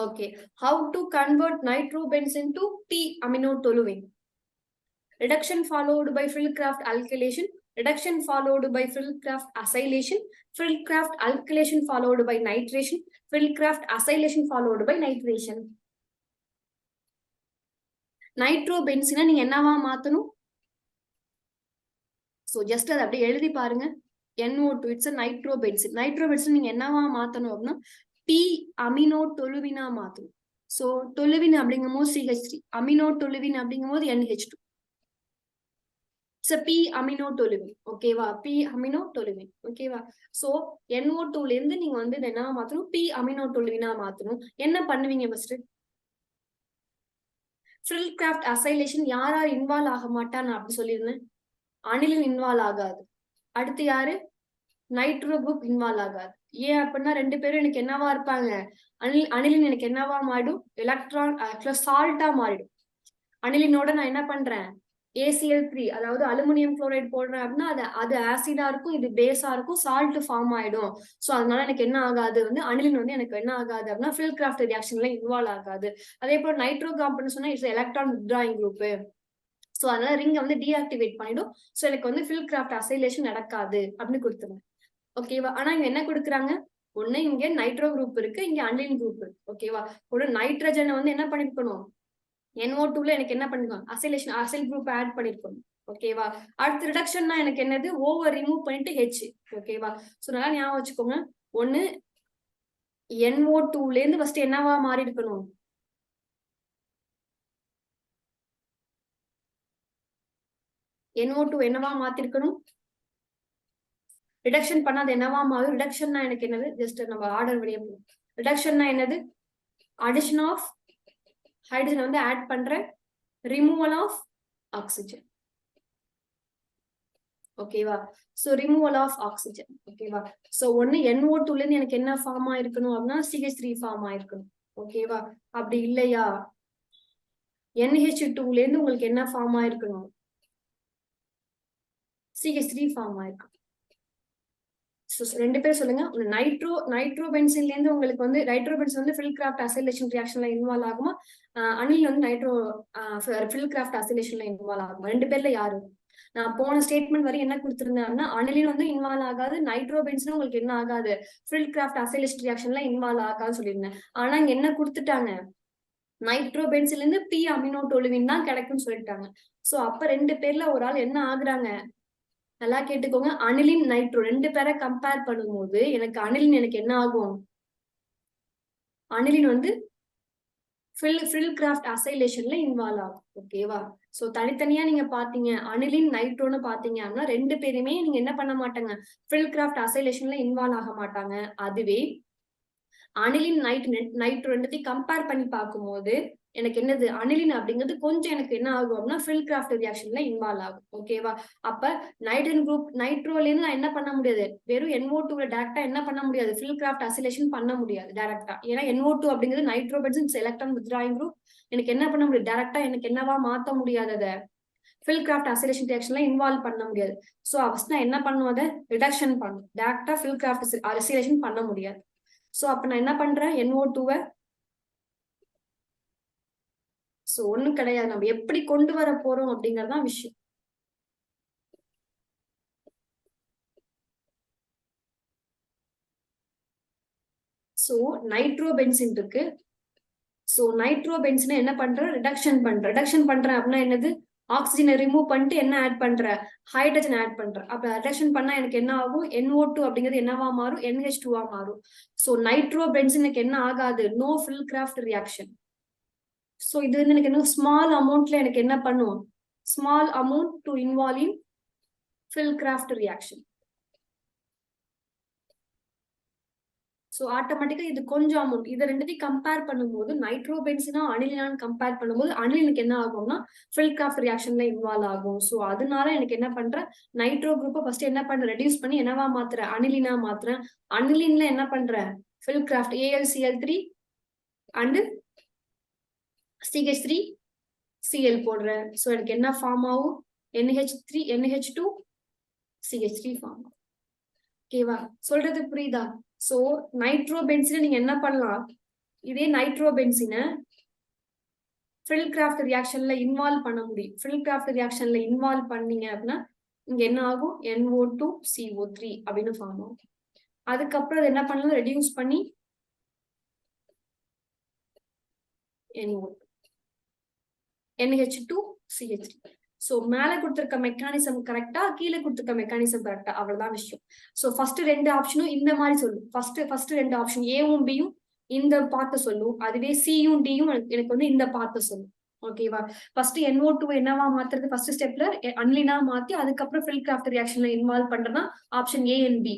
Okay. How to convert nitrobenzene to p-aminotoluene? Reduction followed by Fieldcraft alkylation. Reduction followed by Fieldcraft acylation. Fieldcraft alkylation followed by nitration. Fieldcraft acylation followed by nitration. நைட்ரோபென்சினை நீங்க என்னவா மாத்தணும்? So just அதை அப்படியே எழுதி பாருங்க. NO2 it's nitrobenzene. Nitrobenzene நீங்க என்னவா மாத்தணும் அப்படின்னா பி அமினோ டொலுவினா மாத்தணும். ஸோ டொலுவின் அப்படிங்கும் போது CH3, அமினோ டொலுவின் அப்படிங்கும் போது NH2. It's p amino toluene. ஓகேவா? P amino toluene. ஓகேவா? ஸோ NO2ல இருந்து நீங்க வந்து என்னவா மாத்தணும்? பி அமினோ டொலுவினா மாத்தணும். என்ன பண்ணுவீங்க ஃபர்ஸ்ட்? Fieldcraft acylation யார் இன்வால்வ் ஆக மாட்டான்னு அப்படி சொல்லியிருந்தேன். அனிலின் இன்வால்வ் ஆகாது. அடுத்து யாரு? நைட்ரோ குரூப் இன்வால்வ் ஆகாது. ஏன் அப்படின்னா ரெண்டு பேரும் எனக்கு என்னவா இருப்பாங்க? அனிலின் எனக்கு என்னவா மாறிடும்? எலக்ட்ரான் சால்ட்டா மாறிடும். அனிலினோட நான் என்ன பண்றேன்? ACl3, அதாவது அலுமினியம் குளோரைடு போடுறேன் அப்படின்னா அது ஆசிடா இருக்கும், இது பேஸா இருக்கும், சால்ட் ஃபார்ம் ஆயிடும். ஸோ அதனால எனக்கு என்ன ஆகாது வந்து அனிலின் வந்து எனக்கு என்ன ஆகாது அப்படின்னா Fieldcraft ரியாக்ஷன்ல இன்வால்வ் ஆகாது. அதே போல நைட்ரோ காம்பவுண்ட் சொன்னா it's electron withdrawing group. So அதனால ரிங்கை வந்து டீஆக்டிவேட் பண்ணிடும். ஸோ எனக்கு வந்து Fieldcraft அசைலேஷன் நடக்காது அப்படின்னு கொடுத்துருங்க. ஓகேவா? ஆனா இங்க என்ன கொடுக்குறாங்க? ஒண்ணு இங்க நைட்ரோ குரூப் இருக்கு, இங்க அனிலின் குரூப் இருக்கு. ஓகேவா? ஒரு நைட்ரஜனை வந்து என்ன பண்ணிருக்கணும்? NO2ல எனக்கு என்ன பண்ணிருக்கணும்? அசைலேஷன் அசைல் குரூப் ஆட் பண்ணிருக்கணும். ஓகேவா? அடுத்து ரிடக்ஷன்னா எனக்கு என்னது? ஓவர் ரிமூவ் பண்ணிட்டு H. ஓகேவா? ஸோ நல்லா ஞாபகம் வச்சுக்கோங்க. ஒண்ணு NO2ல இருந்து ஃபர்ஸ்ட் என்னவா மாறி இருக்கணும்? NO2 என்னவா மாத்திருக்கணும்? ரிடக்ஷன் பண்ணாது என்னவா மாறும்? ரிடக்ஷன்னா எனக்கு என்னது? ஜஸ்ட் நம்ம ஆர்டர் வழியா போகும். ரிடக்ஷன்னா என்னது? அடிஷன் ஆஃப் ஹைட்ரஜன் வந்து ஆட் பண்ற, ரிமூவல் ஆஃப் ஆக்சிஜன். ஓகேவா? So removal of oxygen. ஓகேவா? சோ ஒண்ணு NO2ல இருந்து எனக்கு என்ன ஃபார்ம் ஆயிருக்கணும் அப்படின்னா CH3 ஃபார்ம் ஆயிருக்கணும். ஓகேவா? அப்படி இல்லையா NH2ல இருந்து உங்களுக்கு என்ன ஃபார்ம் ஆயிருக்கணும்? CH3 ஃபார்ம் ஆயிருக்கும். ரெண்டு பேரும் சொல்லுங்க. நைட்ரோபென்சின்ல இருந்து உங்களுக்கு வந்து நைட்ரோபென்சின் வந்து Fieldcraft அசைலேஷன் ரியாக்ஷன்ல இன்வால்வ் ஆகுமா? அனில் வந்து Fieldcraft அசைலேஷன்ல இன்வால்வ் ஆகுமா? ரெண்டு பேர்ல யாரு? நான் போன ஸ்டேட்மெண்ட் வரை என்ன கொடுத்திருந்தேன்னா அனிலின் வந்து இன்வால்வ் ஆகாது, நைட்ரோபென்சின் உங்களுக்கு என்ன ஆகாது? Fieldcraft அசைலேஷன் ரியாக்ஷன்ல இன்வால்வ் ஆகாதுன்னு சொல்லியிருந்தேன். ஆனா இங்க என்ன கொடுத்துட்டாங்க? நைட்ரோபென்சின்ல இருந்து பி அமினோ டொலுவின் தான் கிடைக்கும்னு சொல்லிட்டாங்க. சோ அப்ப ரெண்டு பேர்ல ஒரு ஆள் என்ன ஆகுறாங்க? நல்லா கேட்டுக்கோங்க. அனிலின் நைட்ரோ ரெண்டு பேரை கம்பேர் பண்ணும்போது எனக்கு அனிலின் எனக்கு என்ன ஆகும்? அனிலின் வந்து Fieldcraft அசைலேஷன்ல இன்வால்வ் ஆகும். ஓகேவா? சோ தனித்தனியா நீங்க பாத்தீங்க அனிலின் நைட்ரோன்னு பாத்தீங்க அப்படின்னா ரெண்டு பேருமே நீங்க என்ன பண்ண மாட்டாங்க? Fieldcraft அசைலேஷன்ல இன்வால்வ் ஆக மாட்டாங்க. அதுவே அனிலின் நைட்ரோ ரெண்டுத்தையும் கம்பேர் பண்ணி பார்க்கும்போது எனக்கு என்னது? அனிலின் அப்படிங்கிறது கொஞ்சம் எனக்கு என்ன ஆகும் அப்படின்னா Fieldcraft ரியாக்ஷன்ல இன்வால்வ் ஆகும். ஓகேவா? அப்ப நைட்ரஜன் குரூப் நைட்ரோல இருந்து நான் என்ன பண்ண முடியாது? வெறும் NO2ல டைரக்டா என்ன பண்ண முடியாது? Fieldcraft அசைலேஷன் பண்ண முடியாது டைரக்டா. ஏன்னா NO2 அப்படிங்கிறது நைட்ரோபென்சின் எலக்ட்ரான் வித்ட்ராயிங் குரூப். எனக்கு என்ன பண்ண முடியாது? டைரக்டா எனக்கு என்னவா மாத்த முடியாது? அதை Fieldcraft அசைலேஷன் ரியாக்ஷன்ல இன்வால்வ் பண்ண முடியாது. சோ ஃபர்ஸ்ட் நான் என்ன பண்ணுவேன்? அதை ரிடக்ஷன் பண்ணும். டைரக்டா Fieldcraft அசைலேஷன் பண்ண முடியாது. சோ அப்ப நான் என்ன பண்றேன்? NO2வை சோ ஒண்ணும் கிடையாது. நம்ம எப்படி கொண்டு வர போறோம் அப்படிங்கறதுதான் விஷயம். சோ நைட்ரோபென்சின் இருக்கு. சோ நைட்ரோபென்சினை என்ன பண்றேன்? ரிடக்ஷன் பண்றேன் அப்படின்னா என்னது? ஆக்சிஜனை ரிமூவ் பண்ணிட்டு என்ன ஆட் பண்ற? ஹைட்ரஜன் ஆட் பண்றேன். அப்ப ரிடக்ஷன் பண்ணா எனக்கு என்ன ஆகும்? NO2 அப்படிங்கிறது என்னவா மாறும்? NH2வா மாறும். சோ நைட்ரோபென்சினுக்கு என்ன ஆகாது? No Fieldcraft reaction. சோ இது வந்து எனக்கு என்ன? ஸ்மால் அமௌண்ட்ல எனக்கு என்ன பண்ணும்? Small amount to involve in Fieldcraft reaction. So ஆட்டோமேட்டிக்கா இது கொஞ்சம் அமௌண்ட். இதை ரெண்டுத்தையும் கம்பேர் பண்ணும்போது நைட்ரோபென்சினா அனிலினான்னு கம்பேர் பண்ணும்போது அனிலினுக்கு என்ன ஆகும்னா Fieldcraft ரியாக்ஷன்ல இன்வால்வ் ஆகும். சோ அதனால எனக்கு என்ன பண்றேன்? நைட்ரோ குரூப்பை ஃபர்ஸ்ட் என்ன பண்றேன்? ரெடியூஸ் பண்ணி என்னவா மாத்துறேன்? அனிலினா மாத்துறேன். அனிலின்ல என்ன பண்றேன்? Fieldcraft AlCl3 and CH3 Cl போடுறேன். சோ எனக்கு என்ன ஃபார்ம் ஆகும்? NH3 NH2 CH3 ஃபார்ம் ஆகும். ஓகேவா? சொல்றது புரியுதா? சோ நைட்ரோபென்சின் நீங்க என்ன பண்ணலாம்? இதே நைட்ரோபென்சினை ஃபில் கிராஃப்ட் ரியாக்ஷன்ல இன்வால்வ் பண்ண முடியும். ஃபில் கிராஃப்ட் ரியாக்ஷன்ல இன்வால்வ் பண்ணீங்க அப்படின்னா இங்க என்ன ஆகும்? NO2CO3 அப்படின்னு ஃபார்ம் ஆகும். அதுக்கப்புறம் என்ன பண்ணலாம்? ரெடியூஸ் பண்ணி NO2 NH2CH3. சோ மேல கொடுத்திருக்க மெக்கானிசம் கரெக்டா, கீழே கொடுத்திருக்க மெக்கானிசம் கரெக்டா, அவ்வளவுதான் விஷயம். சோ ஃபர்ஸ்ட் ரெண்டு ஆப்ஷனும் இந்த மாதிரி சொல்லும். ஃபர்ஸ்ட் ரெண்டு ஆப்ஷன் ஏவும் பியும் இந்த பார்த்த சொல்லும். அதுவே சியும் டியும் எனக்கு வந்து இந்த பார்த்த சொல்லும். ஓகேவா? ஃபர்ஸ்ட் NO2 என்னவா மாத்துறது? ஃபர்ஸ்ட் ஸ்டெப்ல அன்லினா மாத்தி அதுக்கப்புறம் ஃபில் கிராஃப்ட் ரியாக்ஷன்ல இன்வால்வ் பண்றதா ஆப்ஷன் ஏ அண்ட் பி.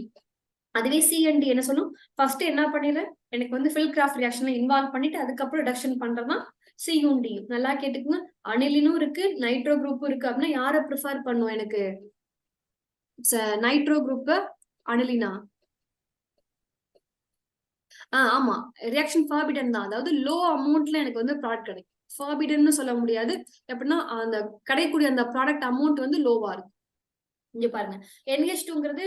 அதுவே சி அண்ட் டி என்ன சொல்லும்? ஃபர்ஸ்ட் என்ன பண்ணிடுறேன், எனக்கு வந்து ஃபில் கிராஃப்ட் ரியாக்ஷன்ல இன்வால்வ் பண்ணிட்டு அதுக்கப்புறம் ரிடக்ஷன் பண்றதா சியும் டியும். நல்லா கேட்டுக்குங்க. அனிலினும் இருக்கு, நைட்ரோ குரூப்பும் இருக்கு அப்படின்னா யாரை ப்ரிஃபர் பண்ணும்? எனக்கு நைட்ரோ குரூப், அனிலினா. ஆமா, ரியாக்ஷன் ஃபார்பிடன் தான். அதாவது லோ அமௌண்ட்ல எனக்கு வந்து ப்ராடக்ட் கிடைக்கும். ஃபார்பிடன்னு சொல்ல முடியாது. எப்படின்னா அந்த கிடைக்கக்கூடிய அந்த ப்ராடக்ட் அமௌண்ட் வந்து லோவா இருக்கும். இங்க பாருங்க, NH2ங்கிறது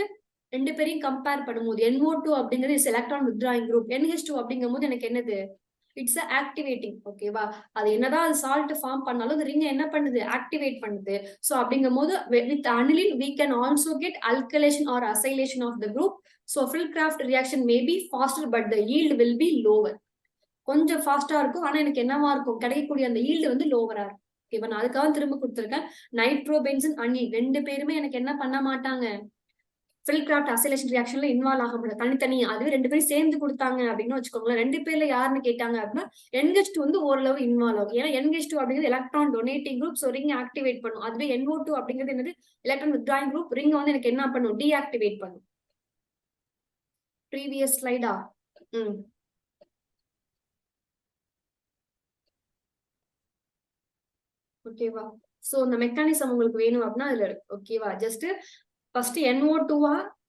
ரெண்டு பேரையும் கம்பேர் பண்ணும்போது NO2 அப்படிங்கிறது is electron withdrawing group. NH2 அப்படிங்கும் போது எனக்கு என்னது? It's activating. ஓகேவா? அது என்னதான் அது சால்ட் ஃபார்ம் பண்ணாலும் அந்த ரிங் என்ன பண்ணுது? ஆக்டிவேட் பண்ணுது. சோ அப்படிங்கும் போது with aniline we can also get alkylation or acylation of the group. So Fillcraft reaction may be faster but the yield will be lower. கொஞ்சம் ஃபாஸ்டா இருக்கும், ஆனா எனக்கு என்னவா இருக்கும்? கிடைக்கக்கூடிய அந்த ஈல்டு வந்து லோவரா இருக்கும். ஓகேவா? நான் அதுக்காக திரும்ப கொடுத்துருக்கேன். நைட்ரோபென்சின் அனில் ரெண்டு பேருமே எனக்கு என்ன பண்ண மாட்டாங்க? ஃபில் கிராஃப்ட் அசைலேஷன் ரியாக்ஷன்ல இன்வால்வ் ஆக முடியாது தனித்தனியா. அதுவே ரெண்டு பேரும் சேர்ந்து கொடுத்தாங்க அப்படின்னு வச்சுக்கோங்களேன். ரெண்டு பேர்ல யாருன்னு கேட்டாங்க அப்படின்னா NH2 வந்து ஓரளவு இன்வால்வ் ஆகும். ஏன்னா NH2 அப்படிங்கிறது electron donating group, so ring activate பண்ணும். அதுவே NO2 அப்படிங்கிறது என்னது? எலக்ட்ரான் வித்ட்ராயிங் குரூப், ரிங் வந்து எனக்கு என்ன பண்ணும்? டீஆக்டிவேட் பண்ணும். ப்ரீவியஸ் ஸ்லைடா? ஓகேவா? சோ இந்த மெக்கானிசம் உங்களுக்கு வேணும் அப்படின்னா அதுல இருக்கு. ஓகேவா? ஜஸ்ட் ஃபர்ஸ்ட் NO2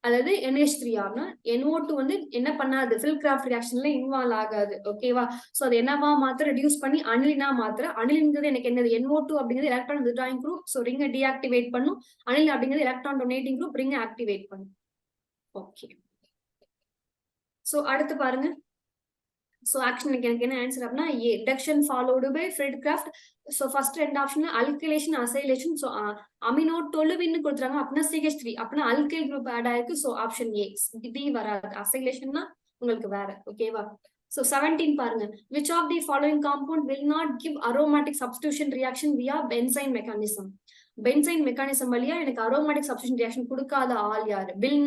அல்லது NH3 NO2 வந்து என்ன பண்ணாது? ஃபில் கிராஃப்ட் ரியாக்ஷன்ல இன்வால்வ் ஆகாது. ஓகேவா? சோ அது என்னவா மாத்திர ரெடியூஸ் பண்ணி அனிலினா மாத்திர. அனிலின்ங்கிறது எனக்கு என்னது? NO2 அப்படிங்கிறது எலக்ட்ரான் வித்ட்ராயிங் குரூப், சோ ரிங்க டீஆக்டிவேட் பண்ணும். அனில் அப்படிங்கிறது எலக்ட்ரான் டொனேட்டிங் குரூப், ரிங்க ஆக்டிவேட் பண்ணும். ஓகே. சோ அடுத்து பாருங்க. சோ ஆக்ஷன் எனக்கு என்ன ஆன்சர் அப்படின்னா A, reduction followed by Friedel Crafts. So first ரெண்டு option alkylation, acylation. So amino டொலுவின்னு கொடுத்துறாங்க அப்படின்னா CH3 அப்படின்னா அல்கைல் குரூப் ஆட் ஆயிருக்கு. So option A. டி வராது. அசைலேஷன்னா உங்களுக்கு வேற. ஓகேவா? சோ 17 பாருங்க. which of the following compound will not give aromatic substitution reaction via benzene mechanism? Benzene mechanism வழியா எனக்கு அரோமேட்டிக் சப்ஸ்டியூஷன் ரியாக்ஷன் கொடுக்காத ஆள் யாரு? will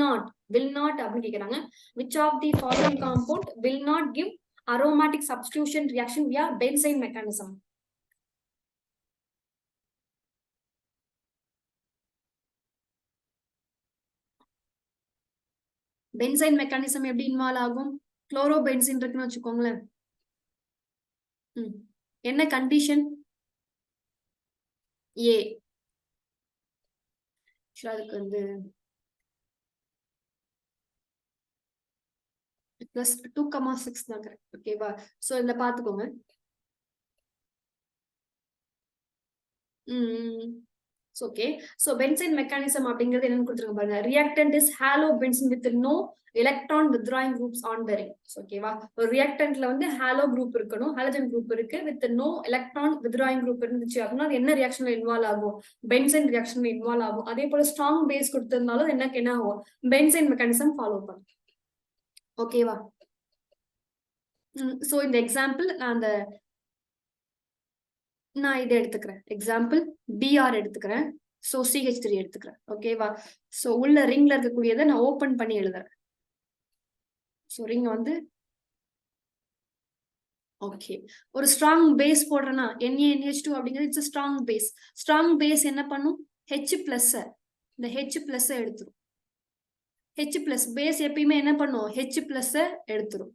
not அப்படின்னு கேக்குறாங்க. which of the following compound will not give aromatic substitution reaction via benzene mechanism? Benzene mechanism எப்படி involve ஆகும்? Chlorobenzene இருக்குன்னு வச்சுக்கோங்களேன். என்ன கண்டிஷன்? ஏ. அதுக்கு வந்து பிளஸ் 2,6 தான் கரெக்ட். ஓகேவா? சோ இதுல பாத்துக்கோங்க. ஓகே. சோ பென்சைன் மெக்கானிசம் அப்படிங்கிறது என்னன்னு கொடுத்துருங்க பாருங்க. Reactant is halo benzene with no electron withdrawing groups on the ring. ஓகேவா? ஒரு ரியாக்டன்ட்ல வந்து ஹாலோ குரூப் இருக்கணும், ஹாலஜன் குரூப் இருக்கு, with no electron withdrawing group இருந்துச்சு அப்படின்னா அது என்ன ரியாக்ஷன்ல இன்வால்வ் ஆகும்? பென்சைன் ரியாக்ஷன்ல இன்வால்வ் ஆகும். அதே போல ஸ்ட்ராங் பேஸ் கொடுத்திருந்தாலும் என்ன ஆகும்? பென்சைன் மெக்கானிசம் ஃபாலோ பண்ணும். ஓகேவா? சோ இந்த எக்ஸாம்பிள் நான் இதை எடுத்துக்கிறேன். எக்ஸாம்பிள் BR எடுத்துக்கிறேன். சோ CH3 எடுத்துக்கிறேன். ஓகேவா? சோ உள்ள ரிங்ல இருக்கக்கூடியதை நான் ஓபன் பண்ணி எழுதுறேன். சோ ரிங் வந்து ஓகே. ஒரு ஸ்ட்ராங் பேஸ் போடுறேன்னா NaNH2 அப்படிங்கிறது it's strong base. Strong base என்ன பண்ணும்? H பிளஸ், இந்த H பிளஸ் எடுத்துரும். H பிளஸ் பேஸ் எப்பயுமே என்ன பண்ணும்? H பிளஸ் எடுத்துரும்.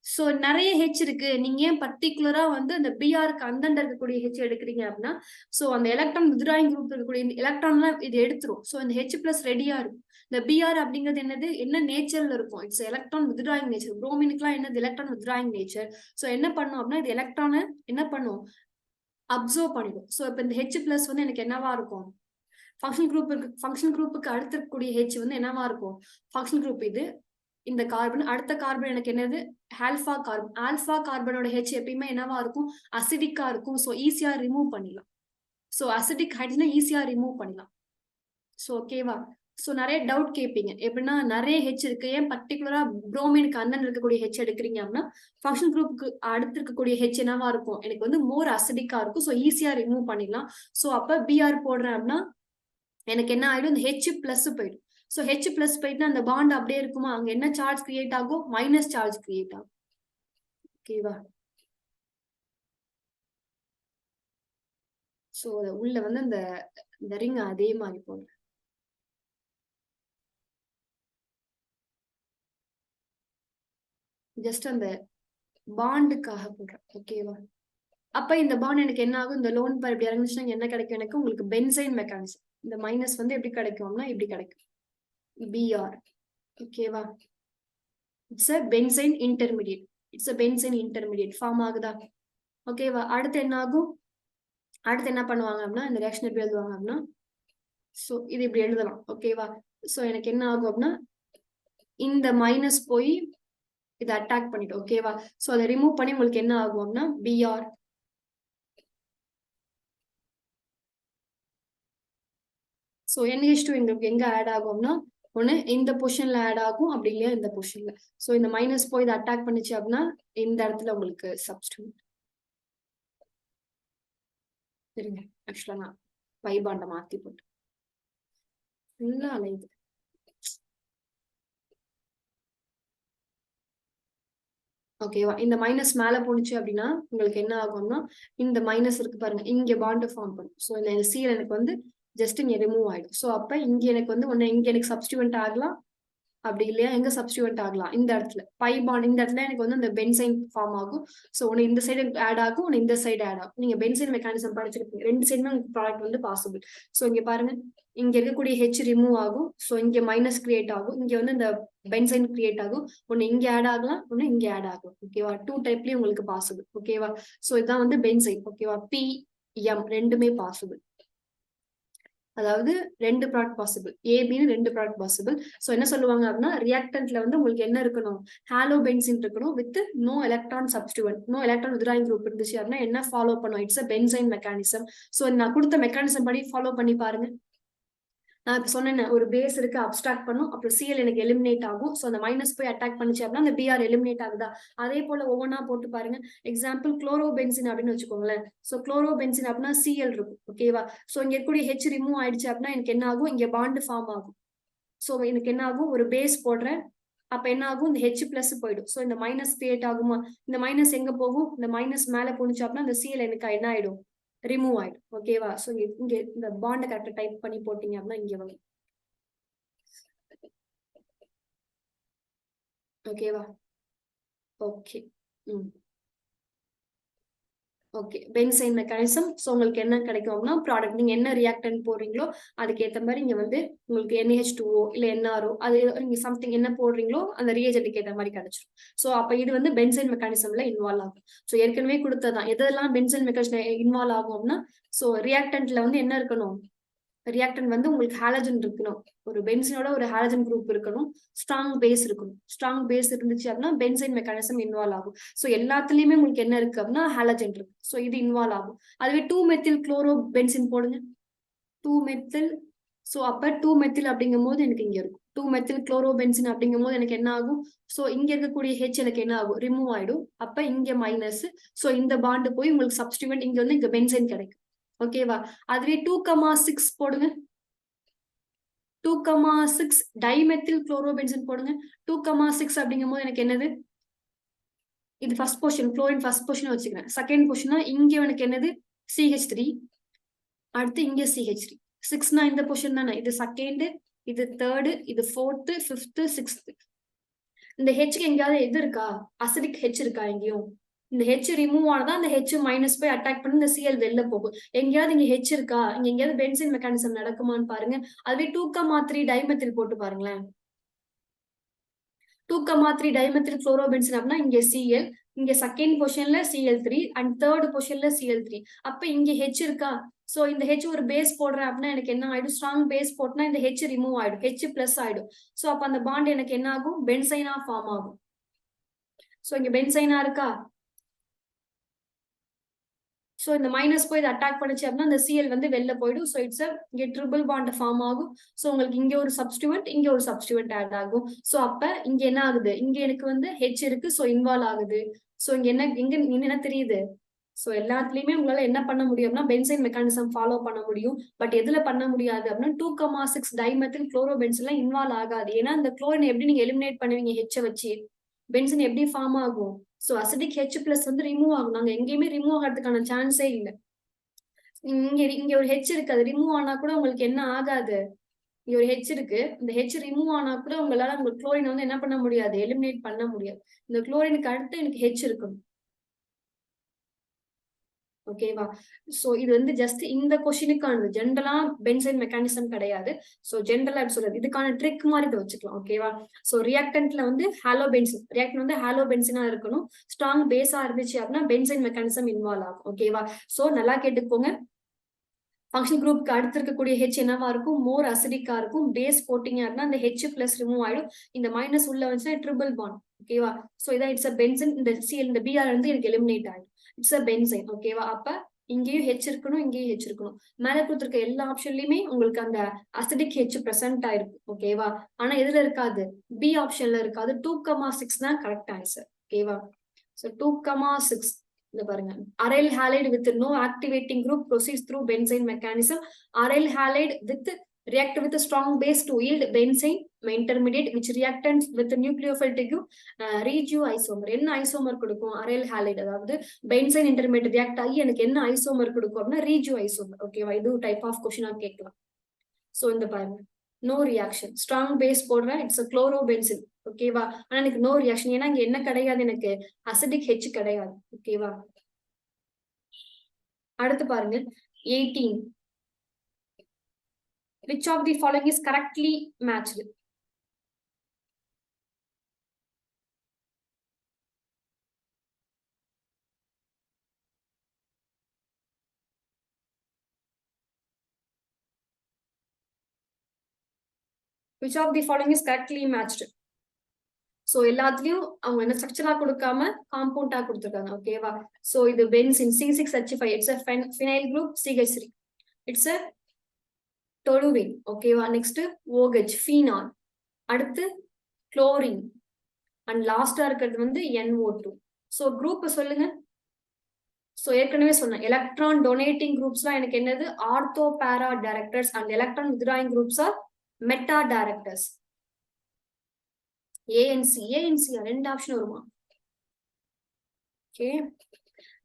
சோ நிறைய ஹெச் இருக்கு, நீங்க ஏன் பர்டிகுலரா வந்து அந்த பிஆருக்கு அந்தண்ட இருக்கக்கூடிய ஹெச் எடுக்கிறீங்க அப்படின்னா சோ அந்த எலக்ட்ரான் வித்ட்ராயிங் குரூப் இருக்கக்கூடிய எலக்ட்ரான்லாம் இது எடுத்துரும். சோ இந்த H பிளஸ் ரெடியா இருக்கும். இந்த பிஆர் அப்படிங்கிறது என்னது? என்ன நேச்சர்ல இருக்கும்? It's electron withdrawing nature. புரோமினுக்குலாம் என்னது? Electron withdrawing nature. சோ என்ன பண்ணும் அப்படின்னா இது எலக்ட்ரானை என்ன பண்ணும்? அப்சர்வ் பண்ணிடும். சோ இப்ப இந்த H பிளஸ் வந்து எனக்கு என்னவா இருக்கும்? ஃபங்க்ஷன் குரூப்புக்கு அடுத்து இருக்கக்கூடிய ஹெச் வந்து என்னவா இருக்கும்? ஃபங்க்ஷன் குரூப் இது. இந்த கார்பன். அடுத்த கார்பன் எனக்கு என்னது? Alpha carbon. ஆல்பா கார்பனோட ஹெச் எப்பயுமே என்னவா இருக்கும்? அசிடிக்கா இருக்கும். ஸோ ஈஸியா ரிமூவ் பண்ணிடலாம். ஸோ அசிடிக் ஹைட்ரஜனை ஈஸியா ரிமூவ் பண்ணலாம். ஸோ ஓகேவா? ஸோ நிறைய டவுட் கேட்பீங்க. எப்படின்னா நிறைய ஹெச் இருக்கு, ஏன் பர்டிகுலரா புரோமினுக்கு அண்ணன் இருக்கக்கூடிய ஹெச் எடுக்கிறீங்க அப்படின்னா, ஃபங்க்ஷன் குரூப்புக்கு அடுத்து இருக்கக்கூடிய ஹெச் என்னவா இருக்கும்? எனக்கு வந்து மோர் அசிடிக்கா இருக்கும். ஸோ ஈஸியா ரிமூவ் பண்ணிடலாம். ஸோ அப்ப பிஆர் போடுறேன் அப்படின்னா எனக்கு என்ன ஆயிடும்? இந்த ஹெச் பிளஸ் போயிடும். ஸோ ஹெச் பிளஸ் போயிட்டுனா அந்த பாண்ட் அப்படியே இருக்குமா? அங்க என்ன சார்ஜ் கிரியேட் ஆகும்? மைனஸ் சார்ஜ் கிரியேட் ஆகும். ஓகேவா? ஸோ உள்ள வந்து இந்த ரிங் அதே மாதிரி போடுறேன். ஜஸ்ட் அந்த பாண்டுக்காக போடுறேன். ஓகேவா? அப்ப இந்த பாண்ட் எனக்கு என்ன ஆகும்? இந்த லோன் பார் இப்படி இறங்குச்சுன்னா என்ன கிடைக்கும் எனக்கு? உங்களுக்கு பென்சைன் மெக்கானிசம். இந்த மைனஸ் வந்து எப்படி கிடைக்கும்னா இப்படி கிடைக்கும். பிஆர். ஓகேவா? It's a benzyne intermediate. It's a benzyne intermediate form ஆகுதா? ஓகேவா? அடுத்து என்ன ஆகும்? அடுத்து என்ன பண்ணுவாங்க அப்படின்னா, இந்த ரியாக்ஷன் எப்படி எழுதுவாங்க அப்படின்னா, ஸோ இது இப்படி எழுதலாம். ஓகேவா? ஸோ எனக்கு என்ன ஆகும் அப்படின்னா, இந்த மைனஸ் போய் இதை அட்டாக் பண்ணிட்டு, ஓகேவா? ஸோ அதை ரிமூவ் பண்ணி உங்களுக்கு என்ன ஆகும் அப்படின்னா, பிஆர். ஸோ NH2 எங்களுக்கு எங்க ஆட் ஆகும்னா, ஒண்ணு இந்த பொசிஷன்ல ஆட் ஆகும், அப்படி இல்லையா இந்த பொசிஷன்ல. ஸோ இந்த மைனஸ் போய் இதை அட்டாக் பண்ணிச்சு அப்படின்னா இந்த இடத்துல உங்களுக்கு சப்ஸ்டியூட். சரிங்க, ஆக்சுவலா நான் பைபாண்ட மாத்தி போட்டு ஃபுல்லா அலையுது. ஓகேவா? இந்த மைனஸ் மேல போனுச்சு அப்படின்னா உங்களுக்கு என்ன ஆகும்னா, இந்த மைனஸ் இருக்கு பாருங்க, இங்க பாண்ட் ஃபார்ம் பண்ணும். ஸோ இந்த சீல் எனக்கு வந்து ஜஸ்ட் இங்க ரிமூவ் ஆயிடும். ஸோ அப்ப இங்க எனக்கு வந்து ஒன்னு இங்க எனக்கு சப்ஸ்டியூவன்ட் ஆகலாம், அப்படி இல்லையா எங்க சப்ஸ்டியூவன்ட் ஆகலாம்? இந்த இடத்துல பை பாண்ட். இந்த இடத்துல எனக்கு வந்து இந்த பென்சைன் ஃபார்ம் ஆகும். ஸோ ஒன்னு இந்த சைடு ஆட் ஆகும், ஒன்னு இந்த சைடு ஆட் ஆகும். நீங்க பென்சைன் மெக்கானிசம் படிச்சிருப்பீங்க. ரெண்டு சைடுமே உங்களுக்கு ப்ராடக்ட் வந்து பாசிபிள். ஸோ இங்க பாருங்க, இங்க இருக்கக்கூடிய ஹெச் ரிமூவ் ஆகும். ஸோ இங்க மைனஸ் கிரியேட் ஆகும். இங்க வந்து இந்த பென்சைன் கிரியேட் ஆகும். ஒன்னு இங்க ஆட் ஆகலாம், ஒன்னு இங்க ஆட் ஆகும். ஓகேவா? டூ டைப்லயும் உங்களுக்கு பாசிபிள். ஓகேவா? ஸோ இதான் வந்து பென்சைன். ஓகேவா? பி எம் ரெண்டுமே பாசிபிள். அதாவது ரெண்டு ப்ராடக்ட் பாசிபிள், ஏபின்னு ரெண்டு ப்ராடக்ட் பாசிபிள். ஸோ என்ன சொல்லுவாங்க அப்படின்னா, ரியாக்டன்ட்ல வந்து உங்களுக்கு என்ன இருக்கணும்? ஹாலோ பென்சின் இருக்கணும் with no electron substituent. No electron withdrawing group இருந்துச்சு அப்படின்னா என்ன ஃபாலோ பண்ணும்? It's a benzene mechanism. So நான் கொடுத்த மெக்கானிசம் படி ஃபாலோ பண்ணி பாருங்க. நான் இப்ப சொன்னேன், ஒரு பேஸ் இருக்கு, அப்ஸ்ட்ராக்ட் பண்ணும், அப்புறம் சிஎல் எனக்கு எலிமினேட் ஆகும். ஸோ அந்த மைனஸ் போய் அட்டாக் பண்ணிச்சு அப்படின்னா அந்த பிஆர் எலிமினேட் ஆகுதா? அதே போல ஒவ்வொன்றா போட்டு பாருங்க. எக்ஸாம்பிள் குளோரோபென்சின் அப்படின்னு வச்சுக்கோங்களேன். ஸோ குளோரோபென்சின் அப்படின்னா சிஎல் இருக்கும். ஓகேவா? ஸோ இங்க இருக்கக்கூடிய ஹெச் ரிமூவ் ஆயிடுச்சு அப்படின்னா எனக்கு என்ன ஆகும்? இங்க பாண்ட் ஃபார்ம் ஆகும். ஸோ எனக்கு என்ன ஆகும்? ஒரு பேஸ் போடுறேன், அப்ப என்ன ஆகும்? இந்த ஹெச் பிளஸ் போயிடும். ஸோ இந்த மைனஸ் கிரியேட் ஆகுமா? இந்த மைனஸ் எங்க போகும்? இந்த மைனஸ் மேல போனுச்சு அப்படின்னா அந்த சிஎல் எனக்கு என்ன ஆயிடும்? ரிமூவ் ஆயிடும். ஓகேவா? ஸோ இங்க இந்த பாண்டை கரெக்டா டைப் பண்ணி போட்டீங்க அப்படின்னா இங்க வரும். ஓகேவா? Okay. Okay, benzene mechanism. So உங்களுக்கு என்ன கிடைக்கும் அப்படின்னா, ப்ராடக்ட் நீங்க என்ன ரியாக்டன்ட் போடுறீங்களோ அதுக்கு ஏற்ற மாதிரி இங்க வந்து உங்களுக்கு NH2O இல்ல NRO, அது நீங்க சம்திங் என்ன போடுறீங்களோ அந்த ரியேஜென்ட்டுக்கு ஏற்ற மாதிரி கிடைச்சிடும். ஸோ அப்ப இது வந்து பென்சைன் மெக்கானிசம்ல இன்வால்வ் ஆகும். ஸோ ஏற்கனவே கொடுத்ததான் எதெல்லாம் பென்சைன் மெக்கானிசம் இன்வால்வ் ஆகும் அப்படின்னா, ஸோ ரியாக்டன்ட்ல வந்து என்ன இருக்கணும்? ரியாக்டன் வந்து உங்களுக்கு ஹாலஜன் இருக்கணும். ஒரு பென்சினோட ஒரு ஹாலஜன் குரூப் இருக்கணும். ஸ்ட்ராங் பேஸ் இருக்கணும். ஸ்ட்ராங் பேஸ் இருந்துச்சு அப்படின்னா பென்சைன் மெக்கானிசம் இன்வால்வ் ஆகும். ஸோ எல்லாத்துலயுமே உங்களுக்கு என்ன இருக்கு அப்படின்னா ஹாலஜன் இருக்கு. ஸோ இது இன்வால்வ் ஆகும். அதுவே 2-மெத்தில் குளோரோ பென்சின் போடுங்க. 2-மெத்தில். ஸோ அப்ப 2-மெத்தில் அப்படிங்கும் போது எனக்கு இங்க இருக்கும். 2-மெத்தில் குளோரோ பென்சின் அப்படிங்கும் போது எனக்கு என்ன ஆகும்? ஸோ இங்க இருக்கக்கூடிய ஹெச் எனக்கு என்ன ஆகும்? ரிமூவ் ஆயிடும். அப்ப இங்க மைனஸ். ஸோ இந்த பாண்டு போய் உங்களுக்கு சப்ஸ்டியூவன்ட் இங்க வந்து இங்க பென்சைன் கிடைக்கும். ஓகேவா? அதுவே 2,6 போடுங்க. 2,6 டைமெத்தில் குளோரோபென்சின் போடுங்க. 2,6 அப்படிங்கும் போது எனக்கு என்னது? இது first position, chlorine first position வச்சுக்கிறேன். செகண்ட் பொசிஷனா இங்க எனக்கு என்னது? CH3. அடுத்து இங்க CH3. 6னா இந்த பொசிஷன் தானே. இது செகண்ட், இது தேர்டு, இது ஃபோர்த்து, ஃபிஃப்த், சிக்ஸ்த். இந்த ஹெச்க்கு எங்கேயாவது எது இருக்கா? அசிடிக் ஹெச் இருக்கா எங்கேயும்? இந்த ஹெச் ரிமூவ் ஆனதா அந்த ஹெச் மைனஸ் போய் அட்டாக் பண்ணி இந்த சிஎல் வெளில போகும். எங்கேயாவது இங்க ஹெச் இருக்கா? இங்க எங்கேயாவது பென்சின் மெக்கானிசம் நடக்குமான்னு பாருங்க. அதுவே 2,3 டைமெத்தில் போட்டு பாருங்களேன். 2,3 டைமெத்தில் குளோரோபென்சின் அப்படின்னா இங்க Cl, இங்க செகண்ட் பொசிஷன்ல Cl3 அண்ட் தேர்ட் பொசிஷன்ல Cl3. அப்ப இங்க H இருக்கா? சோ இந்த H ஒரு பேஸ் போடுறேன் அப்படின்னா எனக்கு என்ன ஆயிடும்? ஸ்ட்ராங் பேஸ் போட்டுனா இந்த H ரிமூவ் ஆயிடும், H பிளஸ் ஆயிடும். சோ அப்ப அந்த பாண்ட் எனக்கு என்ன ஆகும்? பென்சைனா ஃபார்ம் ஆகும். சோ இங்க பென்சைனா இருக்கா? சோ இந்த மைனஸ் போய் இதை அட்டாக் பண்ணிச்சு அப்படின்னா இந்த Cl வந்து வெளில போயிடும். சோ இட்ஸ் இங்க ட்ரிபிள் பாண்ட் ஃபார்ம் ஆகும். சோ உங்களுக்கு இங்க ஒரு சப்ஸ்டியூவன்ட், இங்க ஒரு சப்ஸ்டியூவன்ட் ஆட் ஆகும். சோ அப்ப இங்க என்ன ஆகுது? இங்க எனக்கு வந்து H இருக்கு, சோ இன்வால்வ் ஆகுது. சோ இங்க என்ன தெரியுது? சோ எல்லாத்துலயுமே உங்களால என்ன பண்ண முடியும்னா பென்சைன் மெக்கானிசம் ஃபாலோ பண்ண முடியும். பட் எதுல பண்ண முடியாது அப்படின்னா 2,6 டைமெத்தில் குளோரோபென்சின்ல இன்வால்வ் ஆகாது. ஏன்னா இந்த குளோரின் எப்படி நீங்க எலிமினேட் பண்ணுவீங்க ஹெச்சை வச்சு? பென்சின் எப்படி ஃபார்ம் ஆகும்? சோ அசிடிக் H பிளஸ் வந்து ரிமூவ் ஆகும். நாங்க எங்கேயுமே ரிமூவ் ஆகிறதுக்கான சான்ஸே இல்லை. இங்க ஒரு H இருக்கு, அது ரிமூவ் ஆனா கூட உங்களுக்கு என்ன ஆகாது? இங்க ஒரு H இருக்கு, இந்த H ரிமூவ் ஆனா கூட உங்களால உங்க குளோரின் வந்து என்ன பண்ண முடியாது? எலிமினேட் பண்ண முடியாது. இந்த குளோரினுக்கு அடுத்து எனக்கு H இருக்கணும். ஓகேவா? சோ இது வந்து ஜஸ்ட் இந்த கொஸ்டினுக்கானது. ஜென்ரலா பென்சைன் மெக்கானிசம் கிடையாது. சோ ஜென்ரலா சொல்றது இதுக்கான ட்ரிக் மாதிரி இதை வச்சுக்கலாம். ஓகேவா? சோ ரியாக்டன்ட்ல வந்து ஹாலோபென்சின், ரியாக்டன் வந்து ஹாலோபென்சினா இருக்கணும். ஸ்ட்ராங் பேஸா இருந்துச்சு அப்படின்னா பென்சைன் மெக்கானிசம் இன்வால்வ் ஆகும். ஓகேவா? சோ நல்லா கேட்டுக்கோங்க. ஃபங்க்ஷன் குரூப்க்கு அடுத்து இருக்கக்கூடிய H என்னவா இருக்கும்? மோர் அசிடிக்கா இருக்கும். பேஸ் போட்டிங்க அப்படின்னா இந்த H பிளஸ் ரிமூவ் ஆயிடும். இந்த மைனஸ் உள்ள வந்துச்சுன்னா ட்ரிபிள் பாண்ட். ஓகேவா? சோ இதான் இட்ஸ் அ பென்சைன். இந்த Cl இந்த Br வந்து எனக்கு எலிமினேட் ஆயிடும். It's a benzene. ஓகேவா? அப்ப இங்கேயும் H இருக்கணும், இங்கேயும் H இருக்கணும். மேல கொடுத்திருக்க எல்லா ஆப்ஷன்லயுமே உங்களுக்கு அந்த அசிடிக் H பிரசன்ட் ஆயிருக்கும். ஓகேவா? ஆனா எதுல இருக்காது? B ஆப்ஷன்ல இருக்காது. 2,6 தான் கரெக்ட் ஆன்சர். ஓகேவா? சோ 2,6 இந்த பாருங்க. aryl halide with no activating group proceeds through benzene mechanism. Aryl halide with react with a strong base to yield benzene intermediate which reactants with nucleophile to give regio isomer. என்ன isomer கொடுக்கும்? aryl halide, அதாவது benzene intermediate react ஆகி எனக்கு என்ன isomer கொடுக்கும் அப்படின்னா regio isomer. ஓகேவா? இது டைப் ஆஃப் கொஸ்டினா கேட்கலாம். சோ இந்த பாருங்க, நோ ரியாக்ஷன், ஸ்ட்ராங் பேஸ் போடுறேன், இட்ஸ் குளோரோபென்சின். ஓகேவா? ஆனா எனக்கு நோ ரியாக்ஷன், ஏன்னா இங்க என்ன கிடையாது? எனக்கு அசிடிக் H கிடையாது. ஓகேவா? அடுத்து பாருங்க 18. which of the following is correctly matched? which of the following is correctly matched? So எல்லாத்துலயும் அவங்க என்ன ஸ்ட்ரக்சரா கொடுக்காம காம்பவுண்டா கொடுத்துருக்காங்க. ஓகேவா? சோ இது benzene C6H5, it's a phenyl group. CH3, it's a toluene. ஓகேவா? Next OH, phenol. அடுத்து குளோரின். அண்ட் லாஸ்டா இருக்கிறது வந்து NO2. சோ குரூப் சொல்லுங்க. சோ ஏற்கனவே சொன்னேன், எலக்ட்ரான் டொனேட்டிங் குரூப்ஸ்லாம் எனக்கு என்னது? Ortho para directors. And electron withdrawing groups are meta directors. A and C, ரெண்டு ஆப்ஷன் வருமா? ஓகே.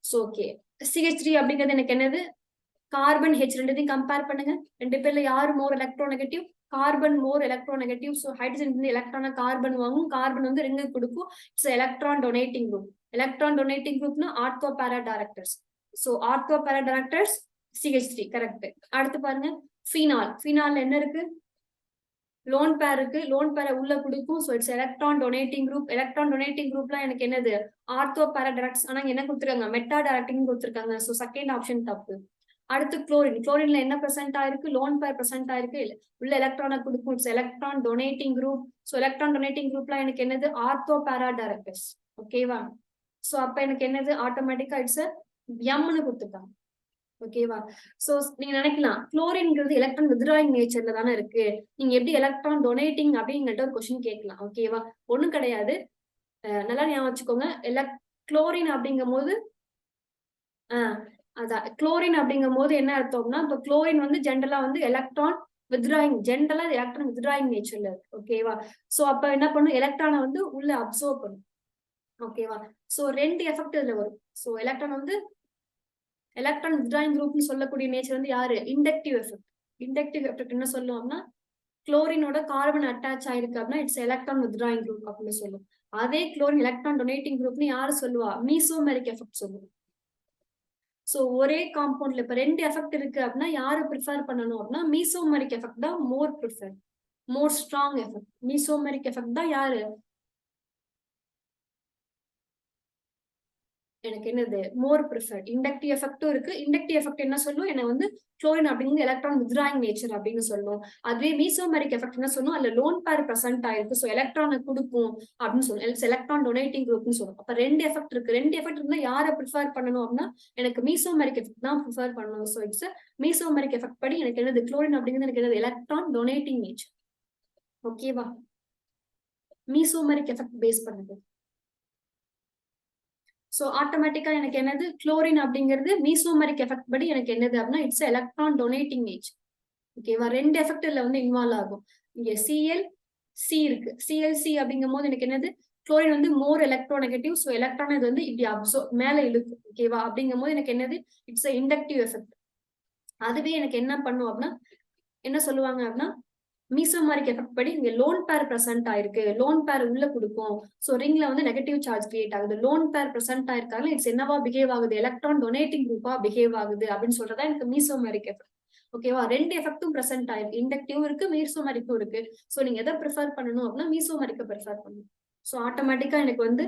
சோ ஓகே, CH3 அப்படிங்கிறது எனக்கு என்னது? கார்பன் H ரெண்டுத்தையும் கம்பேர் பண்ணுங்க. ரெண்டு பேர்ல யாரு more electronegative? Carbon more electronegative. So hydrogen வந்து எலக்ட்ரான கார்பன் வாங்கும், கார்பன் வந்து ரிங்கு கொடுக்கும். It's electron donating group. Electron donating குரூப்னா ortho para directors. So ortho para directors CH3 correct. அடுத்து பாருங்க ஃபீனால். ஃபீனால்ல என்ன இருக்கு? லோன் பேர் இருக்கு, லோன் பேரை உள்ள கொடுக்கும். So it's electron donating group. Electron donating குரூப்லாம் எனக்கு என்னது? Ortho para directors. ஆனா என்ன கொடுத்துருக்காங்க? மெட்டா டைரக்டிங் கொடுத்துருக்காங்க. சோ செகண்ட் ஆப்ஷன் தப்பு. அடுத்து குளோரின். குளோரின்ல என்ன பிரசன்ட் ஆயிருக்கு? லோன் பேர் பிரசன்ட் ஆயிருக்கு, உள்ள எலக்ட்ரானை கொடுக்கும். It's electron donating group. So electron donating குரூப்லாம் எனக்கு என்னது? Ortho para directors. ஓகேவா? சோ அப்ப எனக்கு என்னது? ஆட்டோமேட்டிக்கா இட்ஸ் எம்னு கொடுத்துருக்காங்க. ஓகேவா? சோ நீங்க நினைக்கலாம் குளோரின்ங்கிறது எலக்ட்ரான் வித்ட்ராயிங் நேச்சர்ல தானே இருக்கு, நீங்க எப்படி எலக்ட்ரான் டொனேட்டிங் அப்படிங்கிட்ட ஒரு கொஸ்டின் கேட்கலாம். ஓகேவா? ஒண்ணும் கிடையாது. நல்லா ஞாபகம் வச்சுக்கோங்க. குளோரின் அப்படிங்கும் போது அதான் குளோரின் அப்படிங்கும் போது என்ன அர்த்தம்னா, இப்ப குளோரின் வந்து ஜென்ரலா வந்து எலக்ட்ரான் வித்ட்ராயிங் நேச்சர்ல இருக்கு. ஓகேவா? சோ அப்ப என்ன பண்ணும்? எலக்ட்ரானை வந்து உள்ள அப்சர்வ் பண்ணும். ஓகேவா? சோ ரெண்டு எஃபெக்ட் இதுல வரும். சோ எலக்ட்ரான் வித்ட்ராயிங் குரூப்னு சொல்லக்கூடிய நேச்சர் வந்து யாரு? Inductive effect. இண்டக்டிவ் எஃபெக்ட் என்ன சொல்லுவோம்னா, குளோரினோட கார்பன் அட்டாச் ஆயிருக்கு அப்படின்னா இட்ஸ் எலக்ட்ரான் வித்ட்ராயிங் குரூப் அப்படின்னு சொல்லுவோம். அதே குளோரின் எலக்ட்ரான் டொனேட்டிங் குரூப்னு யாரு சொல்லுவா? மீசோமெரிக் எஃபெக்ட் சொல்லுவோம். சோ ஒரே காம்பவுண்ட்ல இப்ப ரெண்டு எஃபெக்ட் இருக்கு அப்படின்னா யாரு ப்ரிஃபர் பண்ணணும் அப்படின்னா மீசோமெரிக் எஃபெக்ட் தான் more strong effect. Mesomeric effect தான் யாரு? எனக்கு என்னது மோர் ப்ரிஃபர்ட். இண்டக்டிவ் எஃபெக்டும் இருக்கு. இண்டக்டிவ் எஃபெக்ட் என்ன சொல்லும், என்ன வந்து குளோரின் அப்படிங்கிறது எலக்ட்ரான் வித்ராயிங் நேச்சர் அப்படின்னு சொல்லும். அதுவே மீசோமெரிக் எஃபெக்ட் என்ன சொல்லும், அதுல லோன் பேர் பிரசன்ட் ஆயிருக்கு, ஸோ எலக்ட்ரானை கொடுக்கும் அப்படின்னு சொல்லும். எலக்ட்ரான் டொனேட்டிங் குரூப்னு சொல்லும். அப்ப 2 எஃபெக்ட் இருக்கு. 2 எஃபெக்ட் இருந்தா யாரை ப்ரிஃபர் பண்ணணும் அப்படின்னா எனக்கு மீசோமெரிக் எஃபெக்ட் தான் ப்ரிஃபர் பண்ணணும். ஸோ இட்ஸ் மீசோமெரிக் எஃபெக்ட் படி எனக்கு என்னது குளோரின் அப்படிங்கிறது எனக்கு என்னது எலக்ட்ரான் டொனேட்டிங் நேச்சர். ஓகேவா? மீசோமெரிக் எஃபெக்ட் பேஸ் பண்ணது. சோ ஆட்டோமேட்டிக்கா எனக்கு என்னது குளோரின் அப்படிங்கிறது மீசோமெரிக் எஃபெக்ட் படி எனக்கு என்னது அப்படின்னா இட்ஸ் எலக்ட்ரான் டொனேட்டிங் நேச்சர். ஓகேவா? 2 எஃபெக்ட் இதுல வந்து இன்வால்வ் ஆகும். இங்க ClC இருக்கு. ClC அப்படிங்கும் போது எனக்கு என்னது குளோரின் வந்து மோர் எலக்ட்ரோநெகட்டிவ். ஸோ எலக்ட்ரான் இது வந்து இப்படி மேல இழுக்கும். ஓகேவா? அப்படிங்கும் போது எனக்கு என்னது இட்ஸ் இண்டக்டிவ் எஃபெக்ட். அதுவே எனக்கு என்ன பண்ணும் அப்படின்னா என்ன சொல்லுவாங்க அப்படின்னா மீசோமெரிக் எஃபெக்ட் படி இங்க லோன் பேர் பிரசன்ட் ஆயிருக்கு, லோன் பேர் உள்ள கொடுக்கும். சோ ரிங்ல வந்து நெகட்டிவ் சார்ஜ் கிரியேட் ஆகுது. லோன் பேர் பிரசன்ட் ஆயிருக்காங்க, இட்ஸ் என்னவா பிஹேவ் ஆகுது, எலக்ட்ரான் டொனேட்டிங் குரூப்பா பிஹேவ் ஆகுது அப்படின்னு சொல்றதா எனக்கு மீசோமெரிக் எஃபெக்ட். ஓகேவா? 2 எஃபெக்டும் பிரசன்ட் ஆயிருக்கு. இண்டக்டிவ் இருக்கு, மீசோமெரிக்கும் இருக்கு. சோ நீங்க எதை ப்ரிஃபர் பண்ணணும் அப்படின்னா மீசோமெரிக்க ப்ரிஃபர் பண்ணணும். சோ ஆட்டோமேட்டிக்கா எனக்கு வந்து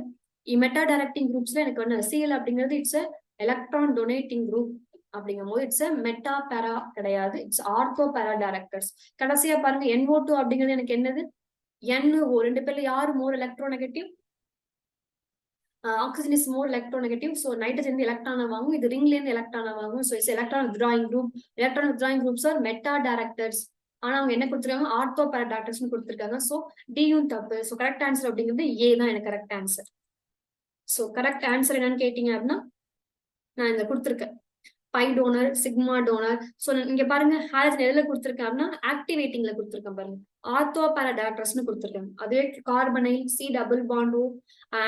மெட்டா டைரக்டிங் குரூப்ஸ்ல எனக்கு வந்து Cl அப்படிங்கிறது இட்ஸ் எலக்ட்ரான் டொனேட்டிங் குரூப். அப்படிங்கும் போது இட்ஸ் மெட்டா பேரா கிடையாது, இட்ஸ் ஆர்த்தோ பேரா டைரக்டர்ஸ். கடைசியா பாருங்க NO2 அப்படிங்கிறது எனக்கு என்னது NO. 2 பேர்ல யாரு more electronegative? Oxygen is more electronegative. So nitrogen எலக்ட்ரானை வாங்கும், இது ரிங்ல இருந்து எலக்ட்ரானை வாங்கும். So it's electron withdrawing group. Electron withdrawing groups are meta directors. ஆனா அவங்க என்ன கொடுத்துருக்காங்க, ஆர்த்தோ பேரா டைரக்டர்ஸ் கொடுத்துருக்காங்க. ஸோ டியும் தப்பு. ஸோ கரெக்ட் ஆன்சர் அப்படிங்கிறது ஏ தான் எனக்கு correct answer. So correct answer என்னன்னு கேட்டீங்க அப்படின்னா நான் இந்த கொடுத்துருக்கேன் pi donor, sigma donor. So இங்க பாருங்க ஹாலஜன் எதுல கொடுத்திருக்கேன் அப்படின்னா ஆக்டிவேட்டிங்ல கொடுத்திருக்கேன் பாருங்க. ஆர்த்தோ பேரா டைரக்டர்ஸ்னு கொடுத்திருக்காங்க. அதுவே carbonyl, C double bond O,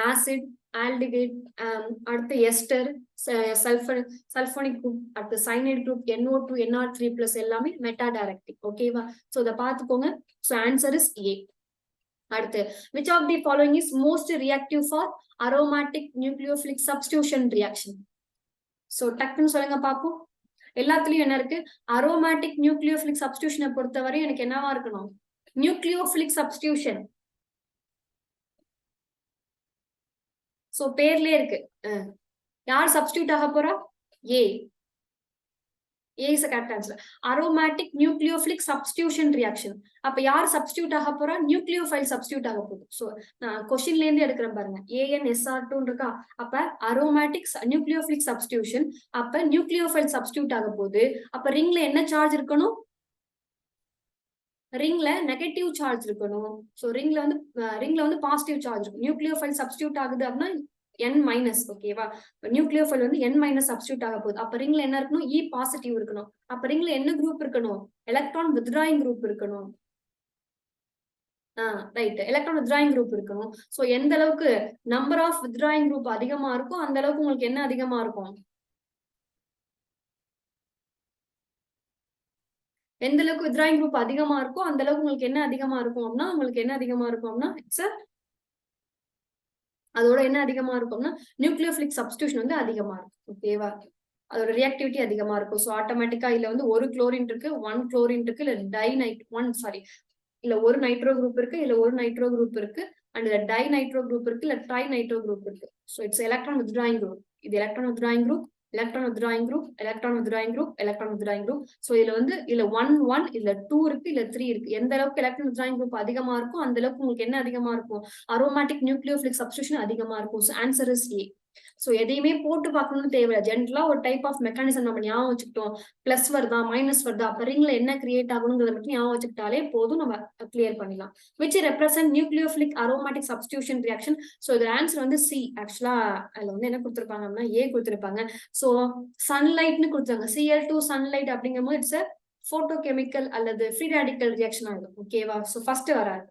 acid, aldehyde, அடுத்து எஸ்டர், சல்போனிக் குரூப், அடுத்து சைனைட் குரூப், NO2, NR3+ எல்லாமே மெட்டா டைரக்டிங். ஓகேவா? சோ இதை பார்த்துக்கோங்க. So answer is a. அடுத்து which of the following is most reactive for aromatic nucleophilic substitution reaction? So டக்குன்னு சொல்லுங்க பாப்போம். எல்லாத்துலயும் என்ன இருக்கு, அரோமேட்டிக் நியூக்ளியோபிலிக் சப்ஸ்டிடியூஷனை பொறுத்தவரை எனக்கு என்னவா இருக்கணும், நியூக்ளியோபிலிக் சப்ஸ்டிடியூஷன். சோ பேர்லயே இருக்கு. யார் சப்ஸ்டிடியூட் ஆக போறா? ஏ. A is a correct answer. Aromatic nucleophilic substitution reaction. அப்ப யார் சப்ஸ்டிடியூட் ஆக போறா? நியூக்ளியோஃபைல் சப்ஸ்டிடியூட் ஆக போகுது. சோ நான் கொஸ்டின்ல இருந்து எடுக்கிறேன் பாருங்க. ANSR2 இருக்கா? அப்ப அரோமேட்டிக் நியூக்ளியோஃபிலிக் சப்ஸ்டிடியூஷன். அப்ப நியூக்ளியோஃபைல் சப்ஸ்டிடியூட் ஆக போகுது. அப்ப ரிங்ல என்ன சார்ஜ் இருக்கணும்? ரிங்ல நெகட்டிவ் சார்ஜ் இருக்கணும். சோ ரிங்ல வந்து பாசிட்டிவ் சார்ஜ் இருக்கும். நியூக்ளியோஃபைல் சப்ஸ்டிடியூட் ஆகுது அப்படின்னா N-. ஓகேவா? நியூக்ளியோஃபைல் வந்து N- சப்ஸ்டிடியூட் ஆக போகுது. அப்ப ரிங்ல என்ன இருக்கணும்? E பாசிட்டிவ் இருக்கணும். அப்ப ரிங்ல என்ன குரூப் இருக்கணும்? எலக்ட்ரான் வித்ராயிங் குரூப் இருக்கணும். ரைட், எலக்ட்ரான் வித்ராயிங் குரூப் இருக்கணும். சோ எந்த அளவுக்கு நம்பர் ஆஃப் வித்ராயிங் குரூப் அதிகமா இருக்கும் அந்த அளவுக்கு உங்களுக்கு என்ன அதிகமா இருக்கும்? எந்த அளவுக்கு வித்ராயிங் குரூப் அதிகமா இருக்கும் அந்த அளவுக்கு உங்களுக்கு என்ன அதிகமா இருக்கும் அப்படின்னா உங்களுக்கு என்ன அதிகமா இருக்கும் அப்படின்னா இட்ஸ் அதோட என்ன அதிகமா இருக்கும்னா நியூக்ளியோபிலிக் சப்ஸ்டிடியூஷன் வந்து அதிகமா இருக்கும். ஓகேவா? அதோட ரியாக்டிவிட்டி அதிகமா இருக்கும். ஸோ ஆட்டோமேட்டிக்கா இதுல வந்து ஒரு குளோரின் இருக்கு, 1 குளோரின் இருக்கு, இல்ல ஒரு நைட்ரோ குரூப் இருக்கு, இல்ல ஒரு நைட்ரோ குரூப் இருக்கு, அண்ட் டை நைட்ரோ குரூப் இருக்கு, இல்ல ட்ரை நைட்ரோ குரூப் இருக்கு. So it's electron withdrawing group. இது electron withdrawing group, electron withdrawing group, electron withdrawing group, electron withdrawing group. So இதுல வந்து இல்ல 1 இல்ல 2 இருக்கு, இல்ல 3 இருக்கு. எந்த அளவுக்கு எலக்ட்ரான் வித்ராயிங் குரூப் அதிகமா இருக்கும் அந்த அளவுக்கு உங்களுக்கு என்ன அதிகமா இருக்கும்? அரோமேட்டிக் நியூக்ளியோபிலிக் சப்ஸ்டிடியூஷன் அதிகமா இருக்கும். So answer is a. So எதையுமே போட்டு பார்க்கணும்னு தேவையில்லை. ஜென்ரலா ஒரு டைப் ஆஃப் மெக்கானிசம் நம்ம ஞாபகம் வச்சுக்கிட்டோம். பிளஸ் வருதா மைனஸ் வருதா அப்ப ரிங்ல என்ன கிரியேட் ஆகணுங்கிறத மட்டும் ஞாபகம் வச்சுக்கிட்டாலே போதும், நம்ம கிளியர் பண்ணிடலாம். Which represent nucleophilic aromatic substitution reaction. So இது ஆன்சர் வந்து சி. ஆக்சுவலா அதுல வந்து என்ன கொடுத்திருப்பாங்க அப்படின்னா ஏ கொடுத்திருப்பாங்க. சோ சன்லைட்னு கொடுத்தாங்க. Cl2 சன்லைட் அப்படிங்கும் போது இட்ஸ் போட்டோ கெமிக்கல் அல்லது ஃப்ரீ ரேடிக்கல் ரியாக்ஷன் ஆகும். ஓகேவா? சோ ஃபர்ஸ்ட் வராது.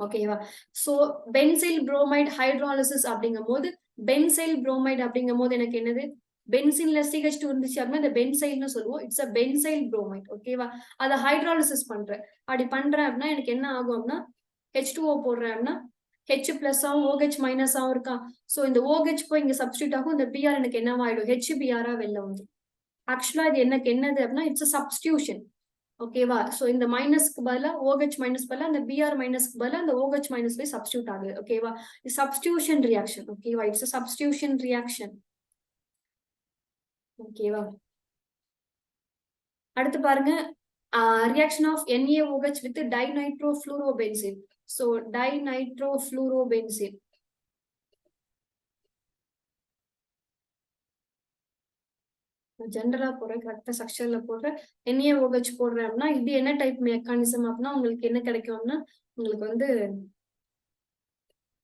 ஓகேவா? சோ பென்சைல் புரோமைடு ஹைட்ராலிசிஸ் அப்படிங்கும் போது பென்சைல் புரோமைடு அப்படிங்கும் போது எனக்கு என்னது, பென்சின்ல CH2 இருந்துச்சு அப்படின்னா இந்த பென்சைல்னு சொல்லுவோம். It's benzyl bromide. ஓகேவா? அதை ஹைட்ராலிசிஸ் பண்றேன். அப்படி பண்றேன் அப்படின்னா எனக்கு என்ன ஆகும் அப்படின்னா H2O போடுறேன் அப்படின்னா H+ ஆகும் OH- ஆகும் இருக்கா? சோ இந்த OH போய் இங்க சப்ஸ்டியூட் ஆகும். இந்த Br எனக்கு என்னவாயிடும்? HBr வெளில வந்து. ஆக்சுவலா இது எனக்கு என்னது அப்படின்னா இட்ஸ் சப்ஸ்டியூஷன். ஓகேவா? சோ இந்த மைனஸ்க்கு பதிலா OH மைனஸ் பதிலா அந்த Br மைனஸ்க்கு பதிலா அந்த OH மைனஸ் போய் சப்ஸ்டியூட் ஆகுது. ஓகேவா? Substitution reaction. ஓகேவா? It's a substitution reaction. ஓகேவா? அடுத்து பாருங்க reaction of NaOH with dinitropluorobenzene. So dinitropluorobenzene. ஜென்ரலா போடுறேன், கரெக்டா செக்ஷன்ல போடுறேன். NaOH போடுறேன் அப்படின்னா இது என்ன டைப் மெக்கானிசம் அப்படின்னா உங்களுக்கு என்ன கிடைக்கும்னா உங்களுக்கு வந்து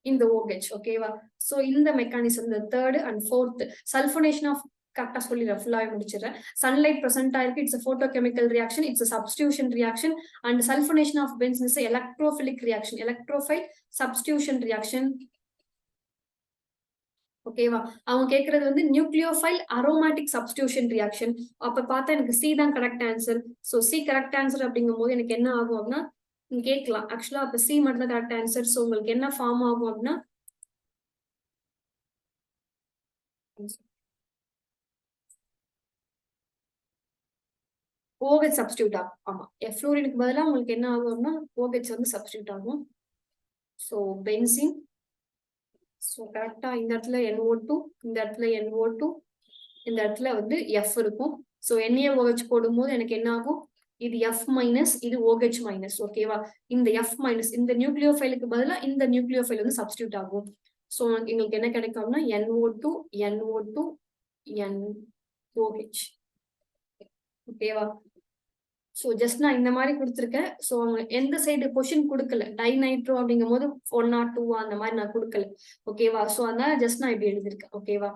இந்த OH. ஓகேவா? சோ இந்த மெக்கானிசம் இந்த third and fourth sulphonation of கரெக்டா சொல்லிடுறேன், ஃபுல்லாவே முடிச்சிடுறேன். சன்லைட் பிரசன்ட் ஆயிருக்கு, it's photochemical reaction, it's substitution reaction and sulphonation of benzene is electrophilic reaction, electrophile substitution reaction. ஓகேவா? அவங்க கேக்குறது வந்து நியூக்ளியோஃபைல் அரோமேட்டிக் சப்ஸ்டியூஷன் ரியாக்ஷன். அப்ப பார்த்தா எனக்கு சி தான் correct answer. So C correct answer அப்படிங்கும் போது எனக்கு என்ன ஆகும் அப்படின்னா கேட்கலாம். ஆக்சுவலா அப்ப சி மட்டும் தான் கரெக்ட் ஆன்சர். சோ உங்களுக்கு என்ன ஃபார்ம் ஆகும் அப்படின்னா OH சப்ஸ்டியூட் ஆகும். ஆமா, ஃப்ளூரினுக்கு பதிலா உங்களுக்கு என்ன ஆகும் அப்படின்னா OH வந்து சப்ஸ்டியூட் ஆகும். So benzene. சோ கரெக்டா இந்த இடத்துல NO2, இந்த இடத்துல NO2, இந்த இடத்துல வந்து F இருக்கும். சோ NaOH போடும்போது எனக்கு என்ன ஆகும், இது F மைனஸ், இது OH மைனஸ். ஓகேவா? இந்த F மைனஸ் இந்த நியூக்ளியோஃபைலுக்கு பதிலா இந்த நியூக்ளியோஃபைல் வந்து சப்ஸ்டியூட் ஆகும். சோ எங்களுக்கு என்ன கிடைக்கும்னா NO2 NO2 NOH. ஓகேவா? சோ ஜஸ்ட் நான் இந்த மாதிரி கொடுத்துருக்கேன். சோ அவங்க எந்த சைடு கொஸ்டின் கொடுக்கல, டைநைட்ரோ அப்படிங்கும் போது 1 or 2 அந்த மாதிரி நான் கொடுக்கல. ஓகேவா? சோ அதனால ஜஸ்ட் நான் இப்படி எழுதியிருக்கேன். ஓகேவா?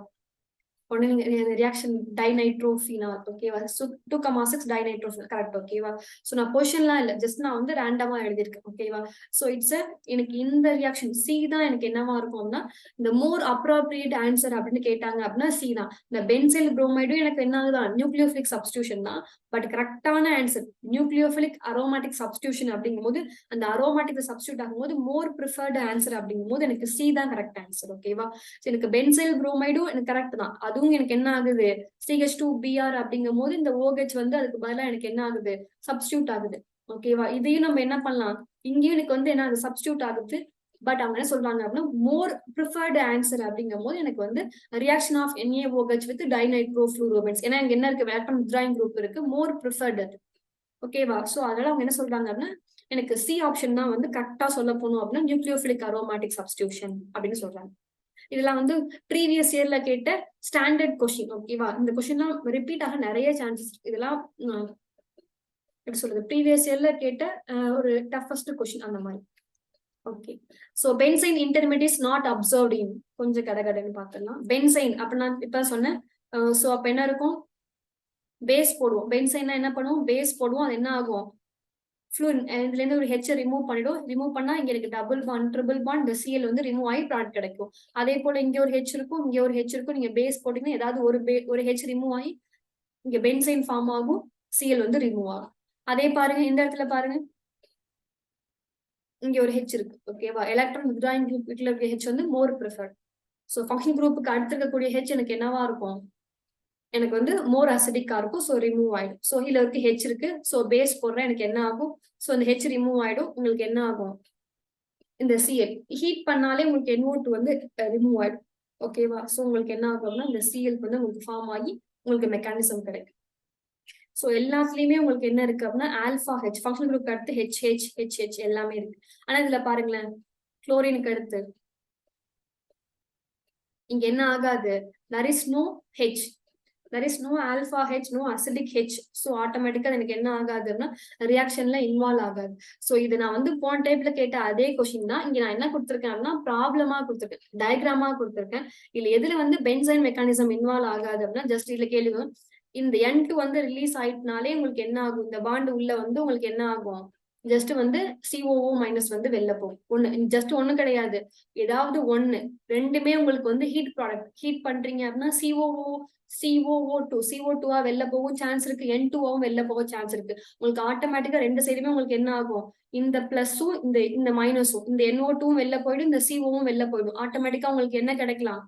Reaction dinitrophenol. ஓகேவா? So 2,6 dinitrophenol correct. ஓகேவா? சோ நான் பொசிஷன்லாம் இல்ல, ஜஸ்ட் நான் வந்து ரேண்டமா எழுதியிருக்கேன். ஓகேவா? சோ இட்ஸ் எனக்கு இந்த ரியாக்ஷன் சி தான் எனக்கு என்னவா இருக்கும்னா இந்த மோர் அப்ரோப்ரியேட் ஆன்சர் அப்படின்னு கேட்டாங்க அப்படின்னா சி தான். இந்த பென்சைல் புரோமைடும் எனக்கு என்ன ஆகுதான் நியூக்ளியோஃபிலிக் சப்ஸ்டியூஷன் தான். பட் கரெக்டான ஆன்சர் நியூக்ளியோஃபிலிக் அரோமேட்டிக் சப்ஸ்டியூஷன் அப்படிங்கும் போது அந்த அரோமேட்டிக் சப்ஸ்டியூட் ஆகும்போது மோர் ப்ரிஃபர்டு ஆன்சர் அப்படிங்கும் போது எனக்கு சி தான் கரெக்ட் ஆன்சர். ஓகேவா? எனக்கு பென்சைல் புரோமைடும் எனக்கு கரெக்ட் தான். அதுவும் எனக்கு என்ன ஆகுது CH2Br அப்படிங்கும் போது இந்த OH வந்து அதுக்கு பதிலா எனக்கு என்ன ஆகுது சப்ஸ்டியூட் ஆகுது. ஓகேவா? இதையும் நம்ம என்ன பண்ணலாம், இங்கேயும் எனக்கு வந்து என்ன ஆகுது சப்ஸ்டியூட் ஆகுது. பட் அவங்க என்ன சொல்றாங்க அப்படின்னா மோர் ப்ரிஃபர்டு ஆன்சர் அப்படிங்கும் போது எனக்கு வந்து ரியாக்ஷன் ஆஃப் NaOH வித் டைநைட்ரோஃப்ளூரோபென்ஸ். ஏன்னா இங்க என்ன இருக்கு, எலக்ட்ரான் வித்ட்ராயிங் குரூப் இருக்கு, மோர் ப்ரிஃபர்டு. ஓகேவா? சோ அதனால அவங்க என்ன சொல்றாங்க அப்படின்னா எனக்கு சி ஆப்ஷன் தான் வந்து கரெக்டா சொல்ல போகணும் அப்படின்னா நியூக்ளியோஃபிலிக் அரோமேட்டிக் சப்ஸ்டியூஷன் அப்படின்னு சொல்றாங்க. இதெல்லாம் வந்து ப்ரீவியஸ் இயர்ல கேட்ட ஸ்டாண்டர்ட் கொஸ்டின். ஓகேவா? இந்த கொஸ்டின்லாம் ரிப்பீட் ஆக நிறைய சான்சஸ். இதெல்லாம் எப்படி சொல்றது, ப்ரீவியஸ் இயர்ல கேட்ட ஒரு டஃபஸ்ட் கொஸ்டின் அந்த மாதிரி. ஓகே. So benzene intermediate not observed in. கொஞ்சம் கடகடன்னு பார்த்துடலாம். பென்சைன் அப்ப நான் இப்ப சொன்னேன். சோ அப்ப என்ன இருக்கும், பேஸ் போடுவோம். பென்சைன்னா என்ன பண்ணுவோம், பேஸ் போடுவோம். அது என்ன ஆகும், ஃப்ளூரின் இதுல இருந்து ஒரு ஹெச் ரிமூவ் பண்ணிடும். ரிமூவ் பண்ணா இங்க எனக்கு டபுள் பாண்ட் ட்ரிபிள் பாண்ட் இந்த சிஎல் வந்து ரிமூவ் ஆகி ப்ராடக்ட் கிடைக்கும். அதே போல இங்க ஒரு ஹெச் இருக்கும், இங்க ஒரு ஹெச் இருக்கும். நீங்க பேஸ் போட்டீங்கன்னா ஏதாவது ஒரு ஹெச் ரிமூவ் ஆகி இங்க பென்சைன் ஃபார்ம் ஆகும், சிஎல் வந்து ரிமூவ் ஆகும். அதே பாருங்க இந்த இடத்துல பாருங்க, இங்க ஒரு ஹெச் இருக்கு. ஓகேவா? எலக்ட்ரான் வித்ட்ராயிங் குரூப் இருக்க ஹெச் வந்து மோர் ப்ரிஃபர்ட். ஸோ ஃபங்க்ஷன் குரூப்புக்கு அடுத்து இருக்கக்கூடிய ஹெச் எனக்கு என்னவா இருக்கும், எனக்கு வந்து மோர் அசிடிக்கா இருக்கும். ஸோ ரிமூவ் ஆயிடும். ஸோ இதுல இருக்கு ஹெச் இருக்கு. ஸோ பேஸ் போடுறேன், எனக்கு என்ன ஆகும், ஸோ இந்த ஹெச் ரிமூவ் ஆயிடும். உங்களுக்கு என்ன ஆகும், இந்த சிஎல் ஹீட் பண்ணாலே உங்களுக்கு NO2 வந்து ரிமூவ் ஆயிடும். ஓகேவா? ஸோ உங்களுக்கு என்ன ஆகும்னா இந்த சிஎல் வந்து உங்களுக்கு ஃபார்ம் ஆகி உங்களுக்கு மெக்கானிசம் கிடைக்கும். ஸோ எல்லாத்துலயுமே உங்களுக்கு என்ன இருக்கு அப்படின்னா ஆல்பா ஹெச் ஃபங்க்ஷன் குரூப் அடுத்து HH எல்லாமே இருக்கு. ஆனா இதுல பாருங்களேன், குளோரினுக்கு அடுத்து இங்க என்ன ஆகாது, there is no H, there is no alpha H, no acidic H. So ஆட்டோமேட்டிக்கா எனக்கு என்ன ஆகாதுன்னா ரியாக்ஷன்ல இன்வால்வ் ஆகாது. ஸோ இது நான் வந்து போன டைப்ல கேட்ட அதே கொஸ்டின் தான். இங்க நான் என்ன கொடுத்துருக்கேன் அப்படின்னா ப்ராப்ளமா கொடுத்துருக்கேன், டயக்ராமா கொடுத்துருக்கேன். இதுல எதுல வந்து பென்சைன் மெக்கானிசம் இன்வால்வ் ஆகாது அப்படின்னா ஜஸ்ட் இதுல கேளுங்க, இந்த N2 வந்து ரிலீஸ் ஆயிட்டனாலே உங்களுக்கு என்ன ஆகும், இந்த பாண்டு உள்ள வந்து உங்களுக்கு என்ன ஆகும், ஜஸ்ட் வந்து COO மைனஸ் வந்து வெளில போகும். ஒண்ணு ஜஸ்ட் ஒண்ணு கிடையாது, ஏதாவது ஒண்ணு ரெண்டுமே உங்களுக்கு வந்து ஹீட் ப்ராடக்ட். ஹீட் பண்றீங்க அப்படின்னா CO2 வெளில போகும் சான்ஸ் இருக்கு, N2வும் வெளில போக சான்ஸ் இருக்கு. உங்களுக்கு ஆட்டோமேட்டிக்கா ரெண்டு சைடுமே உங்களுக்கு என்ன ஆகும், இந்த பிளஸும் இந்த மைனஸும், இந்த NO2வும் வெளில போயிடும், இந்த COவும் வெளில போயிடும். ஆட்டோமேட்டிக்கா உங்களுக்கு என்ன கிடைக்கலாம்,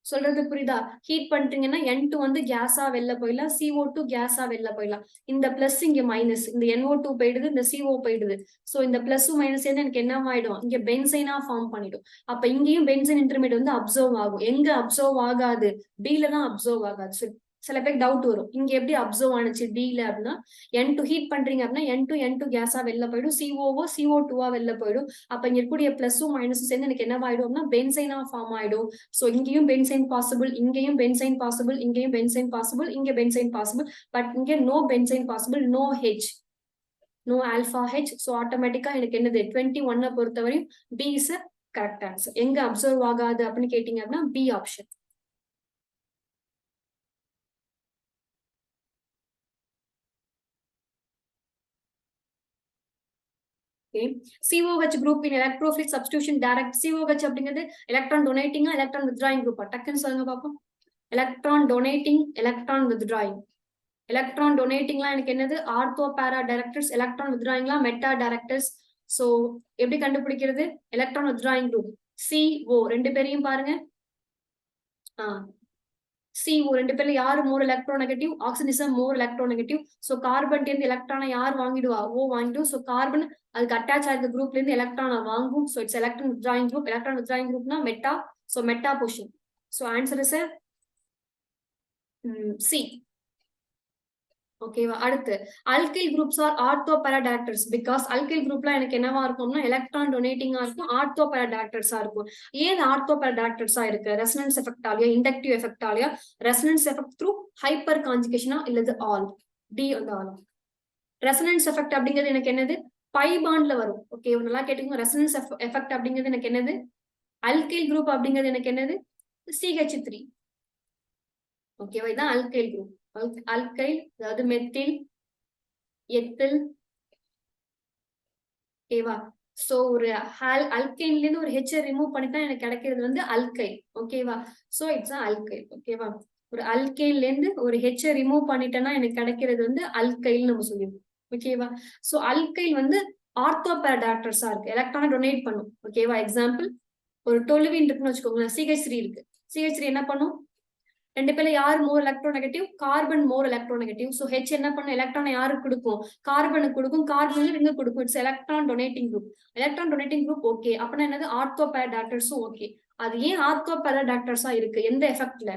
சொல்றது புரியுதா? ஹீட் பண்றீங்கன்னா N2 வந்து கேஸா வெளில போயிடலாம், CO2 கேஸா வெளில போயிடலாம். இந்த பிளஸ் இங்க மைனஸ், இந்த NO2 போயிடுது, இந்த CO போயிடுது. சோ இந்த பிளஸ் மைனஸ் சேர்ந்து எனக்கு என்ன ஆயிடும், இங்க பென்சைனா ஃபார்ம் பண்ணிடும். அப்ப இங்கேயும் பென்சைன் இன்டர்மீடியட் வந்து அப்சர்வ் ஆகும். எங்க அப்சர்வ் ஆகாது? Bல தான் அப்சர்வ் ஆகாது. சில பேருக்கு டவுட் வரும், இங்க எப்படி அப்சர்வ் ஆனிச்சு Dல அப்படின்னா, N2 ஹீட் பண்றீங்க அப்படின்னா N2 கேஸா வெளில போயிடும், CO2 வெளில போயிடும். அப்ப இங்க இருக்கக்கூடிய பிளஸும் மைனஸும் சேர்ந்து எனக்கு என்ன ஆயிடும்னா பென்சைனா ஃபார்ம் ஆயிடும். சோ இங்கேயும் பென்சைன் பாசிபிள், இங்கேயும் பென்சைன் பாசிபிள், இங்கேயும் பென்சைன் பாசிபிள், இங்க பென்சைன் பாசிபிள். பட் இங்க no benzyne possible, no H, no alpha H. So ஆட்டோமேட்டிக்கா எனக்கு என்னது 21 பொறுத்தவரையும் B இஸ் கரெக்ட் ஆன்சர். எங்க அப்சர்வ் ஆகாது அப்படின்னு கேட்டீங்க அப்படின்னா B option. COH group in electrophilic substitution direct. COH அப்படிங்கிறது எலக்ட்ரான் டொனேட்டிங்கா எலக்ட்ரான் வித்ட்ராயிங் குரூப்பா? டக்குன்னு சொல்லுங்க பாப்போம். Electron donating, electron withdrawing. Electron டொனேட்டிங்லாம் எனக்கு என்னது ஆர்த்தோ பேரா டைரக்டர்ஸ், எலக்ட்ரான் வித்ட்ராயிங்லாம் மெட்டா டைரக்டர்ஸ். சோ எப்படி கண்டுபிடிக்கிறது? எலக்ட்ரான் வித்ட்ராயிங் குரூப் CO ரெண்டு பேரையும் பாருங்க. CO ரெண்டு பேர்ல யாரு more electronegative? Oxygen is more electronegative. So carbon இருந்து எலக்ட்ரானை யார் வாங்கிடுவா? O வாங்கிடும். சோ கார்பன் அதுக்கு அட்டாச் ஆயிருக்க குரூப்ல இருந்து எலக்ட்ரானை வாங்கும். So it's electron withdrawing group. Electron withdrawing குரூப்னா meta. So meta position. So answer is C. ஓகேவா? அடுத்து alkyl groups are ortho para directors. Because alkyl குரூப்ல எனக்கு என்னவா இருக்கும்னா எலக்ட்ரான் டொனேட்டிங்கா இருக்கும், ஆர்த்தோ பேராடாக்டர்ஸா இருக்கும். ஏன் ஆர்த்தோ பேராடாக்டர்ஸா இருக்கு? ரெசனன்ஸ் எஃபெக்டாலியா, இண்டக்டிவ் எஃபெக்டாலியா, ரெசனன்ஸ் எஃபெக்ட் த்ரூ ஹைப்பர் கான்ஜுகேஷனா இல்லது ஆல்? டி வந்து ஆல். ரெசனன்ஸ் எஃபெக்ட் அப்படிங்கிறது எனக்கு என்னது? பை பாண்ட்ல வரும். ஓகே, நல்லா கேட்டுக்கோங்க. ரெசனன்ஸ் எஃபெக்ட் அப்படிங்கிறது எனக்கு என்னது? அல்கைல் குரூப் அப்படிங்கிறது எனக்கு என்னது? CH3. ஓகேவா? இதான் அல்கைல் குரூப். அல்கைல் அதாவது மெத்தில், எத்தில். ஓகேவா? சோ ஒரு அல்கைன்ல இருந்து ஒரு ஹெச் ரிமூவ் பண்ணிட்டா எனக்கு கிடைக்கிறது வந்து அல்கைல். ஓகேவா? So it's alkyl. ஓகேவா? ஒரு அல்கைன்ல இருந்து ஒரு ஹெச் ரிமூவ் பண்ணிட்டேன்னா எனக்கு கிடைக்கிறது வந்து அல்கைல் நம்ம சொல்லிடுவோம். ஓகேவா? சோ அல்கைல் வந்து ஆர்த்தோ பேராடாக்டர்ஸா இருக்கு, எலக்ட்ரானை டொனேட் பண்ணும். ஓகேவா? எக்ஸாம்பிள் ஒரு டொலுவின் இருக்குன்னு வச்சுக்கோங்களேன், CH3 இருக்கு. CH3 என்ன பண்ணும்? ரெண்டு பேர்ல யார் more electronegative? Carbon more electronegative. So H என்ன பண்ணும்? எலக்ட்ரானை யாருக்கு கொடுக்கும்? கார்பனுக்கு கொடுக்கும். கார்பன் ரிங்கு கொடுக்கும். It's electron donating group. Electron donating group okay. அப்படின்னா என்னது? ஆர்த்தோ பேராடாக்டர்ஸும் ஓகே. அது ஏன் ஆர்த்தோ பேராடாக்டர்ஸா இருக்கு? எந்த எஃபெக்ட்ல?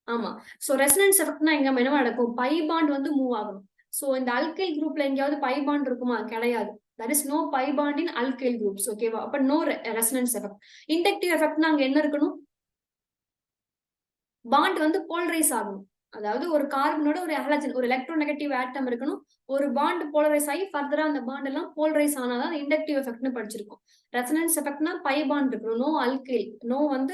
ஆமா. சோ ரெசனன்ஸ் எஃபெக்ட்னா எங்க என்ன நடக்கும்? பை பாண்ட் வந்து மூவ் ஆகும். சோ இந்த அல்கைல் குரூப்ல எங்கேயாவது பை பாண்ட் இருக்குமா? கிடையாது. There is no pi bond in alkyl groups. ஓகேவா? அப்ப no resonance effect. Inductive effectனா அங்க என்ன இருக்கணும்? பாண்ட் வந்து போலரைஸ் ஆகும். அதாவது ஒரு கார்பனோட ஒரு ஹாலஜன், ஒரு எலக்ட்ரோநெகட்டிவ் ஆட்டம் இருக்கணும். ஒரு பாண்ட் போலரைஸ் ஆகி ஃபர்தரா அந்த பாண்ட் எல்லாம் போலரைஸ் ஆனாதான் இண்டக்டிவ் எஃபெக்ட்னு படிச்சிருக்கோம். ரெசனன்ஸ் எஃபெக்ட்னா பை பாண்ட் இருக்கணும். No alkyl. நோ வந்து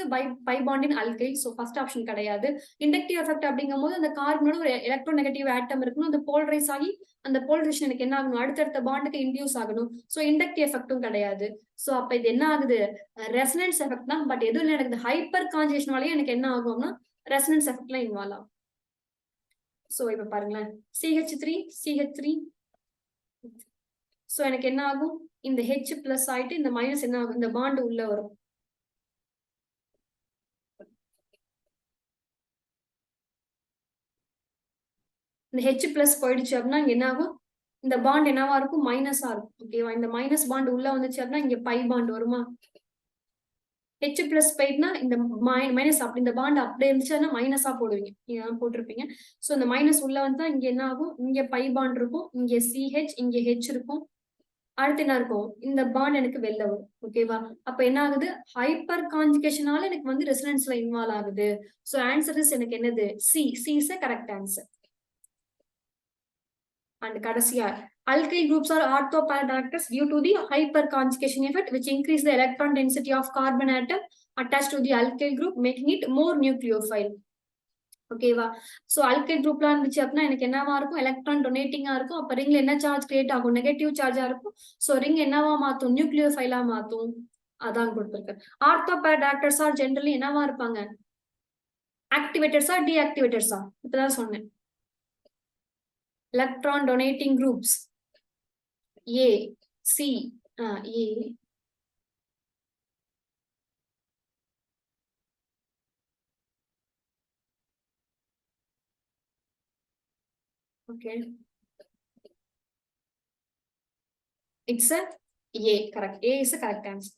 pi bond in alkyl. So first option கிடையாது. இண்டக்டிவ் எஃபெக்ட் அப்படிங்கும்போது அந்த கார்பனோட ஒரு எலக்ட்ரோநெகட்டிவ் ஆட்டம் இருக்கணும். அந்த போலரைஸ் ஆகி அந்த போலரைசேஷன் எனக்கு என்ன ஆகணும்? அடுத்தடுத்த பாண்டுக்கு இன்டியூஸ் ஆகணும். சோ இண்டக்டிவ் எஃபெக்டும் கிடையாது. சோ அப்ப இது என்ன ஆகுது? ரெசனன்ஸ் எஃபெக்ட் தான். பட் எதுவும் நடக்குது? ஹைப்பர் கான்ஜுகேஷனாலேயே எனக்கு என்ன ஆகும்னா ரெசனன்ஸ் எஃபெக்ட்ல இன்வால்வ் ஆகும். சோ இப்ப பாருங்களேன், CH3. சோ எனக்கு என்ன ஆகும்? இந்த H பிளஸ் ஆயிட்டு இந்த மைனஸ் என்ன ஆகும்? இந்த பாண்ட் உள்ள வரும். இந்த H பிளஸ் போயிடுச்சு அப்படின்னா இங்க என்ன ஆகும்? இந்த பாண்ட் என்னவா இருக்கும்? மைனஸா இருக்கும். ஓகேவா? இந்த மைனஸ் பாண்ட் உள்ள வந்துச்சு அப்படின்னா இங்க பை பாண்ட் வருமா? H பிளஸ் போயிட்டுனா இந்த மைனஸ் அப்படி இந்த பாண்ட் அப்படியே இருந்துச்சுன்னா மைனஸா போடுவீங்க. இதான் போட்டிருப்பீங்க. சோ இந்த மைனஸ் உள்ள வந்தா இங்க என்ன ஆகும்? இங்க பை பாண்ட் இருக்கும், இங்க CH, இங்க H இருக்கும். அடுத்து என்ன இருக்கும்? இந்த பாண்ட் எனக்கு வெளில வரும். ஓகேவா? அப்ப என்ன ஆகுது? ஹைப்பர் கான்ஜுகேஷனால எனக்கு வந்து ரெசனன்ஸ்ல இன்வால்வ் ஆகுது. சோ ஆன்சர் இஸ் எனக்கு என்னது? C is correct answer. And கடைசியா alkyl groups are ortho paradactors due to the hyperconjugation effect which increase the electron density of carbon atom attached to the alkyl group, making it more nucleophile. ஓகேவா? So alkyl குரூப்ல இருந்துச்சு அப்படின்னா எனக்கு என்னவா இருக்கும்? Electron டொனேட்டிங்கா இருக்கும். அப்ப ரிங்ல என்ன சார்ஜ் கிரியேட் ஆகும்? நெகட்டிவ் சார்ஜா இருக்கும். சோ ரிங் என்னவா மாத்தும்? நியூக்ளியோஃபைலா மாத்தும். அதான் கொடுத்திருக்கு. ஆர்த்தோ பேராடாக்டர்ஸ் ஆர் ஜெனரலி என்னவா இருப்பாங்க? ஆக்டிவேட்டர்ஸா டீஆக்டிவேட்டர்ஸா? இப்பதான் சொன்னேன். Electron donating groups A, C, A. Okay, it's A. Correct. A is correct answer.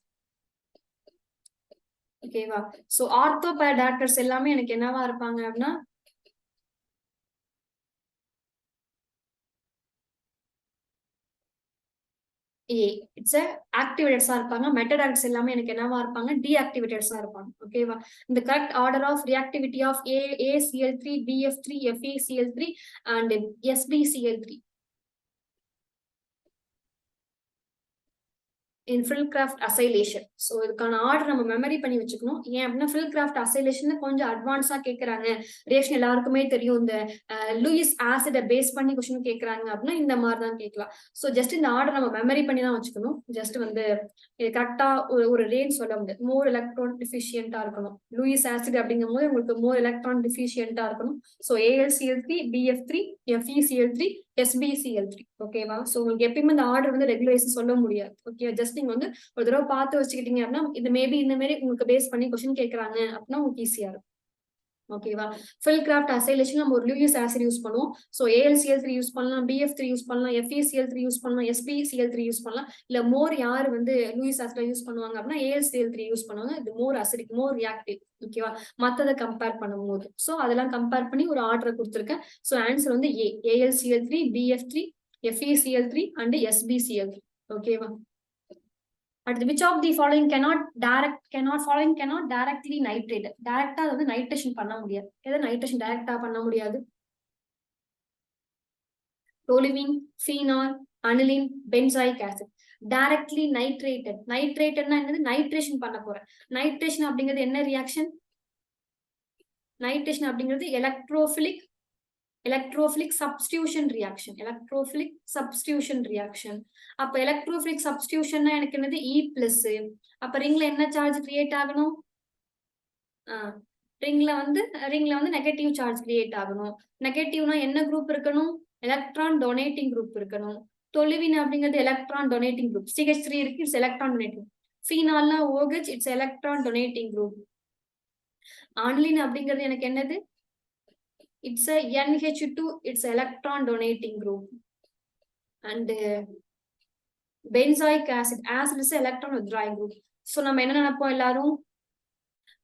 ஓகேவா? சோ ஆர்த்தோ டாக்டர்ஸ் எல்லாமே எனக்கு என்னவா இருப்பாங்க அப்படின்னா ஏ. இட்ஸ் ஆக்டிவேட்டர்ஸா இருப்பாங்க. மெட்டடாக்ட்ஸ் எல்லாமே எனக்கு என்னவா இருப்பாங்க? டீஆக்டிவேட்டர்ஸா இருப்பாங்க. ஓகேவா? இந்த correct order of reactivity of ACl3, BF3, FeCl3 and SbCl3 in Friedel Crafts acylation. So இதுக்கான ஆர்டர் நம்ம மெமரி பண்ணி வச்சுக்கணும். ஏன் அப்படின்னா ஃபில்கிராஃப்ட் அசைலேஷன் கொஞ்சம் அட்வான்ஸா கேட்கறாங்க. ரியாக்ஷன் எல்லாருக்குமே தெரியும். இந்த லூயிஸ் ஆசிட பேஸ் பண்ணி கொஸ்டின் கேட்கறாங்க அப்படின்னா இந்த மாதிரி தான் கேட்கலாம். ஸோ ஜஸ்ட் இந்த ஆர்டர் நம்ம மெமரி பண்ணி தான் வச்சுக்கணும். ஜஸ்ட் வந்து இது கரெக்டா ஒரு ரேஞ்ச் சொல்ல முடியாது. மோர் எலக்ட்ரான் டிஃபிஷியன்டா இருக்கணும். லூயிஸ் ஆசிட் அப்படிங்கும் போது உங்களுக்கு மோர் எலக்ட்ரான் டிஃபிஷியன்டா இருக்கணும். So AlCl3, BF3, FeCl3, SbCl3. ஓகேவா? ஸோ உங்களுக்கு எப்பயுமே இந்த ஆர்டர் வந்து ரெகுலேஷன் சொல்ல முடியாது. ஓகே, ஜஸ்ட் நீங்க வந்து ஒரு தடவை பார்த்து வச்சுக்கிட்டீங்க அப்படின்னா இது மேபி இந்த மாதிரி உங்களுக்கு பேஸ் பண்ணி கொஸ்டின் கேட்கறாங்க அப்படின்னா உங்களுக்கு ஈஸியா இருக்கும். ஓகேவா? ஃபில்கிராஃப்ட் அசைலேஷன் நம்ம ஒரு லூயிஸ் ஆசிட் யூஸ் பண்ணுவோம். ஸோ AlCl3 யூஸ் பண்ணலாம், BF3 யூஸ் பண்ணலாம், FeCl3 யூஸ் பண்ணலாம், SbCl3 யூஸ் பண்ணலாம். இல்ல மோர் யார் வந்து லூயிஸ் ஆசிட் யூஸ் பண்ணுவாங்க அப்படின்னா AlCl3 யூஸ் பண்ணுவாங்க. இது மோர் அசிடிக், மோர் ரியாக்டிவ். ஓகேவா? மத்ததை கம்பேர் பண்ணும்போது ஸோ அதெல்லாம் கம்பேர் பண்ணி ஒரு ஆர்டர் கொடுத்துருக்கேன். ஸோ ஆன்சர் வந்து ஏ. AlCl3, BF3, FeCl3 and SbCl3. ஓகேவா? அடுத்து which of the following cannot directly nitrate. டைரக்டா வந்து நைட்ரேஷன் பண்ண முடியாது. எதை நைட்ரேஷன் டைரக்டா பண்ண முடியாது? Toluene, phenol, aniline, benzoic acid. Directly nitrated. நைட்ரேட்டட்னா என்னது? நைட்ரேஷன் பண்ண போறேன். நைட்ரேஷன் அப்படிங்கிறது என்ன ரியாக்ஷன்? நைட்ரேஷன் அப்படிங்கிறது electrophilic substitution reaction. electrophilic substitution reaction. அப்ப electrophilic substitutionனா எனக்கு என்னது? E plus. அப்ப ரிங்ல என்ன சார்ஜ் கிரியேட் ஆகணும்? ரிங்ல வந்து நெகட்டிவ் சார்ஜ் கிரியேட் ஆகணும். நெகட்டிவ்னா என்ன குரூப் இருக்கணும்? எலக்ட்ரான் டொனேட்டிங் குரூப் இருக்கணும். டொலுவின் அப்படிங்கிறது எலக்ட்ரான் டொனேட்டிங் குரூப். CH3 இருக்கு, இட்ஸ் எலக்ட்ரான் டொனேட்டிங். ஃபீனால்னா OH, it's electron donating group. Aniline அப்படிங்கிறது எனக்கு என்னது? It's a NH2, it's electron donating group. And benzoic acid is a electron withdrawing group. So நம்ம என்ன நினைப்போம் எல்லாரும்?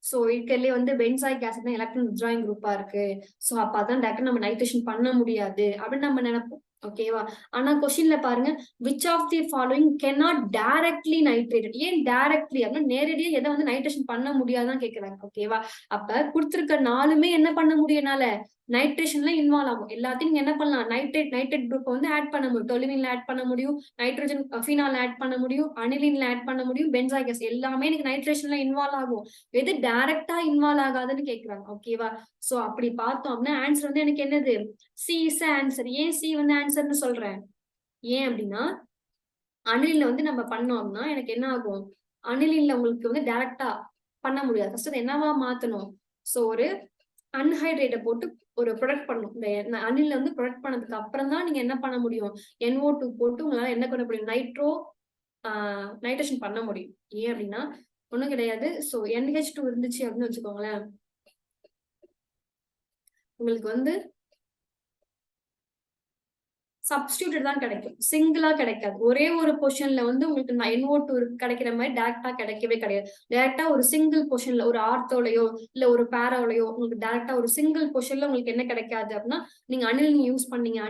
சோ இருக்கிறதுலே வந்து பென்சாயிக் ஆசிட் தான் எலக்ட்ரான் வித்ட்ராயிங் குரூப்பா இருக்கு. சோ அப்ப அதான் டைரக்டா நம்ம நைட்ரேஷன் பண்ண முடியாது அப்படின்னு நம்ம நினைப்போம். ஓகேவா? ஆனா கொஸ்டின்ல பாருங்க, which of the following cannot directly nitrated. ஏன் டைரக்ட்லி அப்படின்னா நேரடியா எதை வந்து நைட்ரேஷன் பண்ண முடியாதுதான் கேட்கறாங்க. ஓகேவா? அப்ப கொடுத்திருக்க நாலுமே என்ன பண்ண முடியும்னால நைட்ரேஷன்ல இன்வால்வ் ஆகும். எல்லாத்தையும் என்ன பண்ணலாம்? நைட்ரேட் குரூப் வந்து ஆட் பண்ண முடியும். டொலுவின்ல ஆட் பண்ண முடியும், நைட்ரோஜன் ஃபீனால் ஆட் பண்ண முடியும், அனிலின்ல ஆட் பண்ண முடியும், பென்சாயிக் ஆசிட் எல்லாமே எனக்கு நைட்ரேஷன்ல இன்வால்வ் ஆகும். எது டைரக்டா இன்வால்வ் ஆகாதுன்னு கேக்குறாங்க. ஓகேவா? சோ அப்படி பார்த்தோம் அப்படின்னா ஆன்சர் வந்து எனக்கு என்னது? C is answer. ஏன் சி வந்து ஆன்சர்னு சொல்றேன்? ஏன் அப்படின்னா அனிலின்ல வந்து நம்ம பண்ணோம்னா எனக்கு என்ன ஆகும்? அனிலின்ல உங்களுக்கு வந்து டைரக்டா பண்ண முடியாது. ஃபர்ஸ்ட் என்னவா மாத்தணும்? சோ ஒரு அன்ஹைட்ரேட்டை போட்டு ஒரு ப்ரொடக்ட் பண்ணணும். இந்த அனில வந்து ப்ரொடக்ட் பண்ணதுக்கு அப்புறம் தான் நீங்க என்ன பண்ண முடியும்? NO2 போட்டு உங்களால என்ன பண்ண முடியும்? நைட்ரேஷன் பண்ண முடியும். ஏன் அப்படின்னா ஒண்ணும் கிடையாது. சோ NH2 இருந்துச்சு அப்படின்னு வச்சுக்கோங்களேன், உங்களுக்கு வந்து சப்ஸ்டியூட்டட் தான் கிடைக்கும், சிங்கிளா கிடைக்காது. ஒரே ஒரு பொசிஷன்ல வந்து உங்களுக்கு NO2 கிடைக்கிற மாதிரி டைரக்டா கிடைக்கவே கிடையாது. டைரக்டா ஒரு சிங்கிள் பொசிஷன்ல ஒரு ஆர்த்தோலயோ இல்ல ஒரு பேராலயோ உங்களுக்கு டைரக்டா ஒரு சிங்கிள் பொசிஷன்ல உங்களுக்கு என்ன கிடைக்காது அப்படின்னா, நீங்க அனிலின் யூஸ் பண்ணீங்க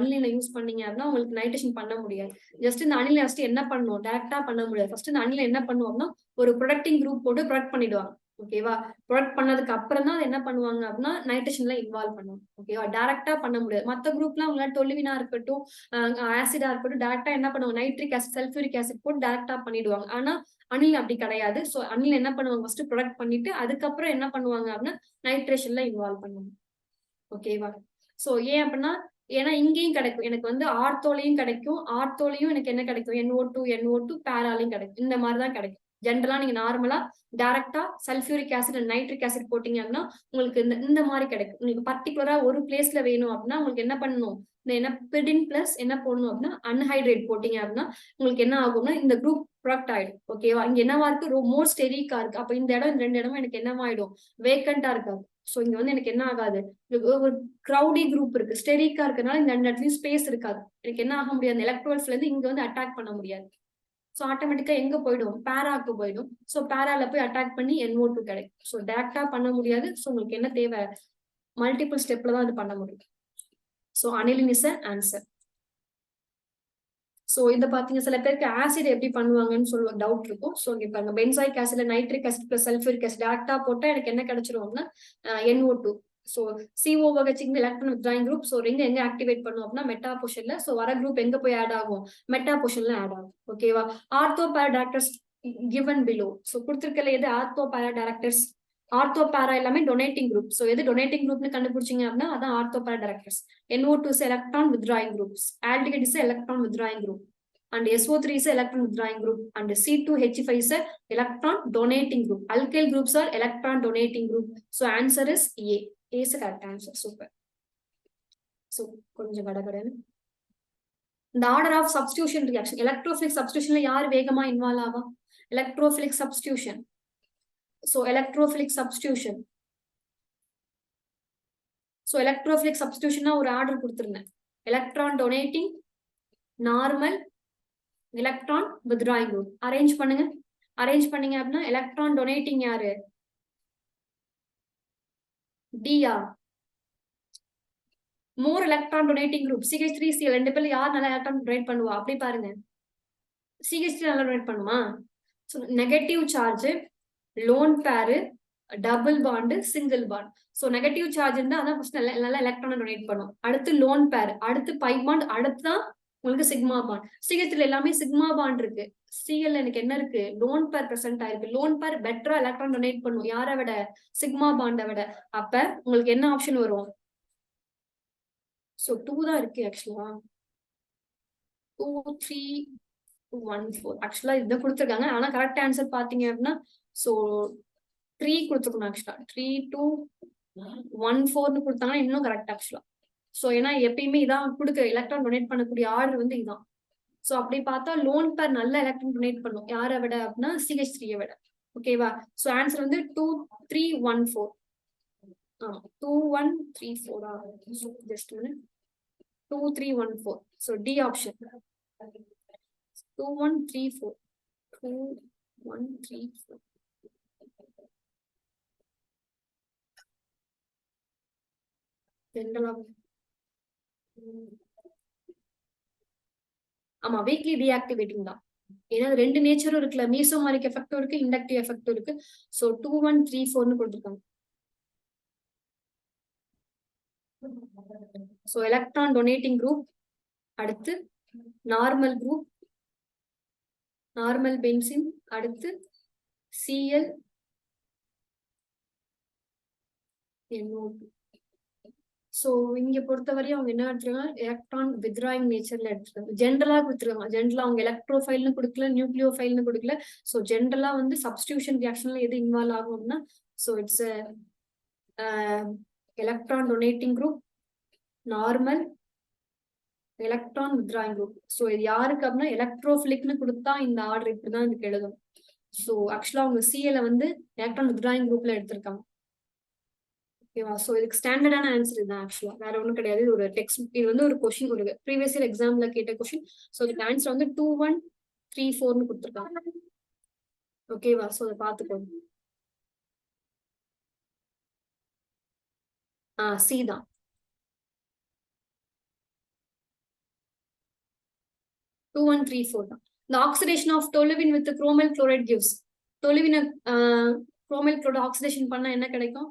அப்படின்னா உங்களுக்கு நைட்ரேஷன் பண்ண முடியாது. ஜஸ்ட் இந்த அனில ஃபர்ஸ்ட் என்ன பண்ணுவோம்? டைரக்டா பண்ண முடியாது. ஃபர்ஸ்ட் இந்த அனில என்ன பண்ணுவோம்னா ஒரு ப்ரொடக்டிங் குரூப் போட்டு ப்ரொடக்ட் பண்ணிடுவாங்க. ஓகேவா? ப்ரொடக்ட் பண்ணதுக்கு அப்புறம் தான் என்ன பண்ணுவாங்க அப்படின்னா நைட்ரேஷன்ல இன்வால்வ் பண்ணுவாங்க. ஓகேவா? டைரக்டா பண்ண முடியாது. மத்த குரூப்லாம் உங்களால டொலுவினா இருக்கட்டும், ஆசிடா இருக்கட்டும், டைரக்டா என்ன பண்ணுவாங்க? நைட்ரிக் ஆசிட், சல்பூரிக் ஆசிட் போட்டு டைரக்டா பண்ணிடுவாங்க. ஆனா அனில் அப்படி கிடையாது. சோ அனில் என்ன பண்ணுவாங்க? ஃபர்ஸ்ட் ப்ரொடக்ட் பண்ணிட்டு அதுக்கப்புறம் என்ன பண்ணுவாங்க அப்படின்னா நைட்ரேஷன்ல இன்வால்வ் பண்ணுவாங்க. ஓகேவா? சோ ஏன் அப்படின்னா ஏன்னா இங்கேயும் கிடைக்கும். எனக்கு வந்து ஆர்த்தோலையும் கிடைக்கும், ஆர்த்தோலையும் எனக்கு என்ன கிடைக்கும்? NO2 பேராலையும் கிடைக்கும். இந்த மாதிரிதான் கிடைக்கும். ஜென்ரலா நீங்க நார்மலா டைரக்டா sulphuric acid and nitric acid போட்டீங்க அப்படின்னா உங்களுக்கு இந்த மாதிரி கிடைக்கும். உங்களுக்கு பர்டிகுலரா ஒரு பிளேஸ்ல வேணும் அப்படின்னா உங்களுக்கு என்ன பண்ணணும், இந்த என்ன பெடின் பிளஸ் என்ன போடணும் அப்படின்னா அன்ஹைட்ரேட் போட்டீங்க அப்படின்னா உங்களுக்கு என்ன ஆகும்னா இந்த குரூப் ப்ராடக்ட் ஆயிடும். ஓகேவா, இங்க என்னவா இருக்கு, மோர் ஸ்டெரிக்கா இருக்கு. அப்ப இந்த இடம் இந்த 2 இடமும் எனக்கு என்னவாயிடும், வேக்கண்டா இருக்காது. சோ இங்க வந்து எனக்கு என்ன ஆகாது, ஒரு கிரௌடி குரூப் இருக்கு, ஸ்டெரிக்கா இருக்கனால இந்த 2 இடத்துலயும் ஸ்பேஸ் இருக்காது. எனக்கு என்ன ஆக முடியாது, எலக்ட்ரோல்ஸ்ல இருந்து இங்க வந்து அட்டாக் பண்ண முடியாது. ஸோ ஆட்டோமேட்டிக்கா எங்க போயிடும், பேராக்கு போயிடும். ஸோ பேரால போய் அட்டாக் பண்ணி NO2 கிடைக்கும். ஸோ டேரக்டா பண்ண முடியாது. ஸோ உங்களுக்கு என்ன தேவை, மல்டிபிள் ஸ்டெப்ல தான் அது பண்ண முடியும். So aniline is answer. So இதை பாத்தீங்க, சில பேருக்கு ஆசிட் எப்படி பண்ணுவாங்கன்னு சொல்ல டவுட் இருக்கும். ஸோ இங்க பாருங்க, பென்சாயிக் ஆசிட்ல nitric acid plus sulphuric acid டேரக்டா போட்டா எனக்கு என்ன கிடைச்சிரும்னா NO2. ஸோ CO வச்சுங்க electron withdrawing group. So ring எங்க ஆக்டிவேட் பண்ணும் அப்படின்னா மெட்டா பொசிஷன்ல. ஸோ வர குரூப் எங்க போய் ஆட் ஆகும், மெட்டா பொசிஷன்ல ஆட் ஆகும். ஓகேவா, ஆர்த்தோ பேராடாக்டர்ஸ் கிவன் பிலோ. ஸோ கொடுத்துருக்கல எது ஆர்த்தோ பேராடாக்டர்ஸ், ஆர்த்தோ பேரா எல்லாமே டொனேட்டிங் குரூப். ஸோ எது டொனேட்டிங் குரூப்னு கண்டுபிடிச்சிங்க அப்படின்னா அதான் ortho பேராடாக்டர்ஸ். NO2 is electron withdrawing groups, aldehyde is electron withdrawing group, and SO3 is electron withdrawing group, and C2H5 is electron donating group. Alkyl groups are electron donating group. So answer is A. A is the correct answer. Super. So கொஞ்சம் கடகடன்னு இந்த order of substitution reaction, electrophilic சப்ஸ்டியூஷன்ல யார் வேகமா involve ஆவா, electrophilic substitution. So electrophilic substitution. So electrophilic substitution ஒரு order கொடுத்திருந்தேன், electron donating, normal, electron withdrawing group. Arrange பண்ணுங்க. அரேஞ்ச் பண்ணீங்க அப்படின்னா எலக்ட்ரான் டொனேட்டிங் யாரு, டியா. மோர் எலக்ட்ரான் டொனேட்டிங் குரூப் CH3Cl. 2 பேர்ல யார் நல்லா எலக்ட்ரான் டொனேட் பண்ணுவா, அப்படி பாருங்க. CH3 நல்லா டொனேட் பண்ணுமா. Negative charge, lone pair, double bond, single bond. So negative charge இருந்தா அதான் ஃபர்ஸ்ட் நல்லா எலக்ட்ரான் டொனேட் பண்ணும். அடுத்து லோன் பேர், அடுத்து பை பாண்ட், அடுத்து தான் உங்களுக்கு சிக்மா பாண்ட். CH3 எல்லாமே சிக்மா பாண்ட் இருக்கு. Cl எனக்கு என்ன இருக்கு, லோன் பேர் பிரசன்ட் ஆயிருக்கு. லோன் பேர் பெட்டரா எலக்ட்ரான் டொனேட் பண்ணும் யாரை விட, சிக்மா பாண்டை விட. அப்ப உங்களுக்கு என்ன ஆப்ஷன் வரும், சோ 2 தான் இருக்கு ஆக்சுவலா. 2 3 1 4 ஆக்சுவலா இதுதான் கொடுத்துருக்காங்க. ஆனா கரெக்ட் ஆன்சர் பாத்தீங்க அப்படின்னா சோ 3 கொடுத்துக்கணும் ஆக்சுவலா. 3 2 1 4 கொடுத்தாங்கன்னா இன்னும் கரெக்ட் ஆக்சுவலா. சோ ஏன்னா எப்பயுமே இதான் கொடுக்க எலக்ட்ரான் டொனேட் பண்ணக்கூடிய ஆர்டர் வந்து இதான். சோ அப்படி பார்த்தா லோன் பேர் நல்ல எலக்ட்ரான் டொனேட் பண்ணும் யாரை விட அப்படின்னா CH3 விட. ஓகேவா, சோ ஆன்சர் வந்து 2 3 1 4. 2 1 3 4. ஜஸ்ட் 2 3 1 4. So D option 2 1 3 4. 2 1 3 4. ஆமா, வீக்லி டீஆக்டிவேட்டிங் தான். ஏன்னா 2 நேச்சரும் இருக்குல்ல, மீசோமாரிக் எஃபெக்டும் இருக்கு, இண்டக்டிவ் எஃபெக்டும் இருக்கு. சோ 2 1 3 4 கொடுத்துருக்காங்க. சோ எலக்ட்ரான் டொனேட்டிங் குரூப், அடுத்து நார்மல் குரூப், நார்மல் பென்சின், அடுத்து Cl NO2. சோ இங்க பொறுத்தவரையும் அவங்க என்ன எடுத்துருக்காங்க, எலக்ட்ரான் வித்ட்ராயிங் நேச்சர்ல எடுத்துருக்காங்க. ஜென்ரலா கொடுத்துருக்காங்க. ஜென்ரலா அவங்க எலக்ட்ரோஃபைல்னு கொடுக்கல, நியூக்ளியோஃபைல்னு கொடுக்கல. சோ ஜென்ரலா வந்து சப்ஸ்டியூஷன் ரியாக்ஷன்ல எது இன்வால்வ் ஆகும்னா so it's electron donating group, normal, electron withdrawing group. So இது யாருக்கு அப்படின்னா எலக்ட்ரோஃபிலிக்னு கொடுத்தா இந்த ஆர்டர் இப்படிதான் இதுக்கு எழுதும். சோ ஆக்சுவலா அவங்க Cl வந்து எலக்ட்ரான் வித்ட்ராயிங் குரூப்ல எடுத்திருக்காங்க. ஓகேவா, சோ இதுக்கு ஸ்டாண்டர்டான ஆன்சர் இதுதான் ஆக்சுவலா, வேற ஒண்ணும் கிடையாது. இது ஒரு டெக்ஸ்ட், இது வந்து ஒரு கொஸ்டின், ஒரு ப்ரீவியஸ் இயர் எக்ஸாம்ல கேட்ட கொஸ்டின். சோ இதுக்கு ஆன்சர் வந்து 2 1 3 4 கொடுத்துருக்காங்க. ஓகேவா, சோ அதை பாத்துக்கோங்க. சி தான். Two 1 3 4 தான். The oxidation of toluene with the chromyl chloride gives. toluene chromyl chloride oxidation பண்ணா என்ன கிடைக்கும்,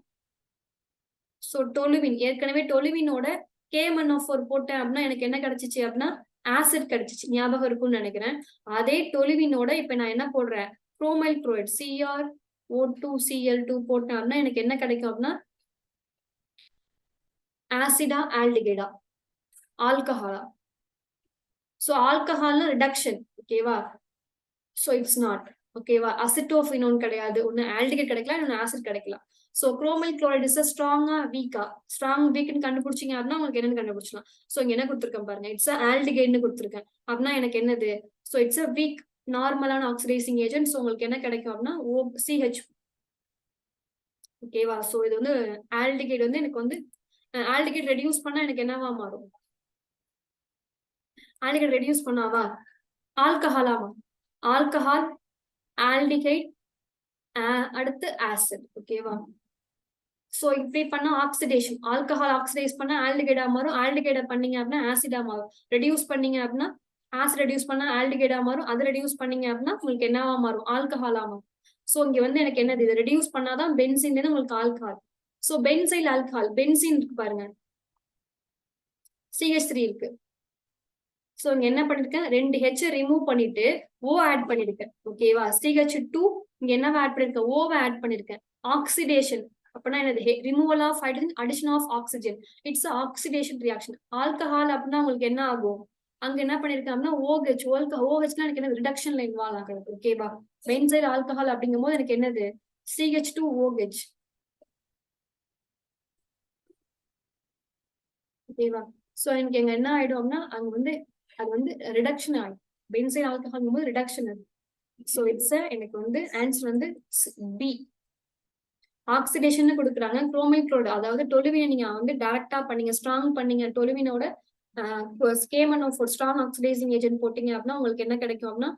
சோ டொலுவின், ஏற்கனவே டொலுவினோட KMnO4 போட்டேன் அப்படின்னா எனக்கு என்ன கிடைச்சிச்சு அப்படின்னா ஆசிட் கிடைச்சிச்சு, ஞாபகம் இருக்கும்னு நினைக்கிறேன். அதே டொலுவினோட இப்ப நான் என்ன போடுறேன், குரோமைல் குளோரைட் CrO2Cl2 போட்டேன் அப்படின்னா எனக்கு என்ன கிடைக்கும் அப்படின்னா ஆசிடா ஆல்டிகைடா, ஆல்கஹாலா. சோ ஆல்கஹால்னா ரிடக்ஷன். ஓகேவா, சோ இட்ஸ் நாட். ஓகேவா. அசிட்டோஃபினோன் கிடையாது, ஒன்னு ஆல்டிகைட் கிடைக்கலாம், இன்னொன்னு ஆசிட் கிடைக்கலாம். சோ குரோமைல் குளோரைட் இஸ் ஸ்ட்ராங்கா வீக்கா, ஸ்ட்ராங் வீக்னு கண்டுபிடிச்சீங்க அப்படின்னா உங்களுக்கு என்னன்னு கண்டுபிடிச்சலாம். சோ இங்க என்ன கொடுத்துருக்கேன் பாருங்க, இட்ஸ் ஆல்டிகைட்னு கொடுத்துருக்கேன். அப்படின்னா எனக்கு என்னது, சோ இட்ஸ் வீக் நார்மலான ஆக்சிடைசிங் ஏஜென்ட். சோ உங்களுக்கு என்ன கிடைக்கும் அப்படின்னா OCH. ஓகேவா. சோ இது வந்து ஆல்டிகைட் வந்து எனக்கு வந்து ஆல்டிகைட் ரெடியூஸ் பண்ணா எனக்கு என்னவா மாறும், ஆல்டிகைட் ரெடியூஸ் பண்ணாவா ஆல்கஹாலாமா, ஆல்கஹால், ஆல்டிகைட், அடுத்து ஆசிட். ஓகேவா. சோ இப்படி பண்ணா ஆக்சிடேஷன், ஆல்கஹால் ஆக்சிடைஸ் பண்ணா ஆல்டிகைடா மாறும், ஆல்டிகைடா பண்ணீங்க அப்படின்னா ஆசிடா மாறும், ரெடியூஸ் பண்ணீங்க அப்படின்னா ஆசிட் ரெடியூஸ் பண்ணா ஆல்டிகைடா மாறும், அது ரெடியூஸ் பண்ணீங்க அப்படின்னா உங்களுக்கு என்னவா மாறும், ஆல்கஹாலா மாறும். சோ இங்க வந்து எனக்கு என்னது, இது ரெடியூஸ் பண்ணாதான் பென்சின் உங்களுக்கு alcohol. So benzyl alcohol, benzene இருக்கு பாருங்க, CH3 இருக்கு. சோ இங்க என்ன பண்ணிருக்கேன், 2 H ரிமூவ் பண்ணிட்டு O ஆட் பண்ணிருக்கேன். ஓகேவா. CH2 இங்க என்னவா ஆட் பண்ணிருக்கேன், O ஆட் பண்ணிருக்கேன். ஆக்சிடேஷன் அப்படின்னா என்னது, removal of hydrogen, addition of oxygen. It's oxidation reaction. Alcohol அப்படின்னா உங்களுக்கு என்ன ஆகும், அங்க என்ன பண்ணிருக்கேன் அப்படின்னா OH, OHனா எனக்கு என்ன, ரிடக்ஷன்ல இன்வால்வ் ஆகுது. ஓகேவா. பென்சைல் ஆல்கஹால் அப்படிங்கும் போது எனக்கு என்னது, CH2OH. ஓகேவா. சோ எனக்கு எங்க என்ன ஆயிடும் அப்படின்னா அங்க வந்து அது வந்து ரிடக்ஷன் ஆகும். பென்சைல் ஆல்கஹால் போது ரிடக்ஷன் ஆகும். சோ இட்ஸ் எனக்கு வந்து ஆன்சர் வந்து B. ஆக்சிடேஷன் கொடுக்குறாங்க குரோமைல் குளோரைட், அதாவது டொலுவினை நீங்க வந்து டைரக்டா பண்ணீங்க, ஸ்ட்ராங் பண்ணீங்க, டொலுவினோட ஸ்கேமனோஃபோர் ஸ்ட்ராங் ஆக்சிடைசிங் ஏஜென்ட் போட்டீங்க அப்படின்னா உங்களுக்கு என்ன கிடைக்கும் அப்படின்னா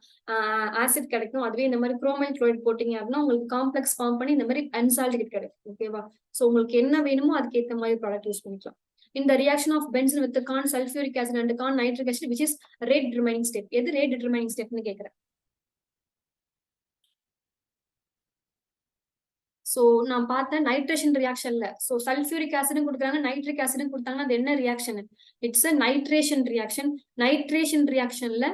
ஆசிட் கிடைக்கும். அதுவே இந்த மாதிரி குரோமைல் குளோரைட் போட்டீங்க அப்படின்னா உங்களுக்கு காம்ப்ளெக்ஸ் ஃபார்ம் பண்ணி இந்த மாதிரி அன்சால்டிகேட் கிடைக்கும். ஓகேவா. சோ உங்களுக்கு என்ன வேணுமோ அதுக்கு ஏற்ற மாதிரி ப்ராடக்ட் யூஸ் பண்ணிக்கலாம். In the reaction of benzene with the corn sulfuric acid and corn nitric acid, which is rate determining step. எது rate determining step னு கேக்குறேன். சோ நான் பார்த்தேன் நைட்ரேஷன் ரியாக்ஷன்ல, சோ சல்ஃபியூரிக் ஆசிடும் கொடுக்குறாங்க, நைட்ரிக் ஆசிடும் கொடுத்தாங்கன்னா அது என்ன reaction, it's a nitration reaction. Nitration ரியாக்ஷன்ல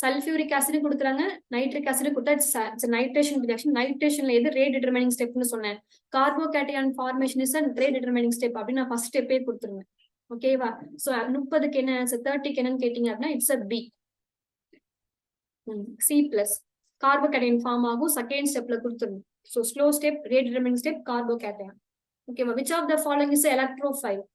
சல்ஃபியூரிக் ஆசிடும் கொடுக்குறாங்க, நைட்ரிக் ஆசிடும் கொடுத்தா இட்ஸ் நைட்ரேஷன் ரியாக்ஷன். நைட்ரேஷன்ல எது ரேட் டிட்டர்மைனிங் ஸ்டெப்னு சொன்னேன், கார்போகேட்டையான் formation is rate determining step அப்படின்னு நான் ஃபர்ஸ்ட் ஸ்டெப்பே கொடுத்துருவேன். ஓகேவா. சோ 30க்கு என்ன ஆன்சர், 30க்கு என்னன்னு கேட்டீங்க அப்படின்னா it's a B. C+ carbocation form ஆகும், செகண்ட் ஸ்டெப்ல கொடுத்துருங்க. So slow step, rate determining step, carbocation. ஓகேவா. which of the following is electrophile?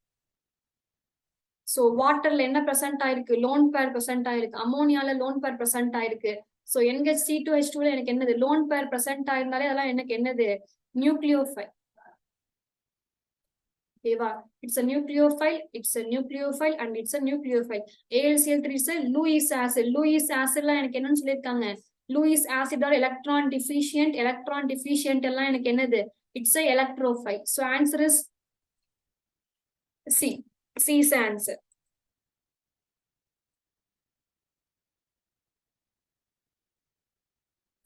So வாட்டர்ல என்ன பிரசன்ட் ஆயிருக்கு, லோன் பேர் பிரசன்ட் ஆயிருக்கு, அமோனியால லோன் பேர் பிரசன்ட் ஆயிருக்கு. சோ NH2H2ல எனக்கு என்னது, லோன் பேர் பிரசன்ட் ஆயிருந்தாலே அதெல்லாம் எனக்கு என்னது, நியூக்ளியோஃபைல். ஓகேவா. It's a nucleophile, it's a nucleophile and it's a nucleophile. AlCl3 is a Lewis acid. Lewis acidல எனக்கு என்னன்னு சொல்லிருக்காங்க, லூயிஸ் ஆசிடோட எலக்ட்ரான் டிஃபிஷியன்ட், எலக்ட்ரான் டிஃபிஷியன்ட் எல்லாம் எனக்கு என்னது, it's a electrophile. So answer is C. C is answer.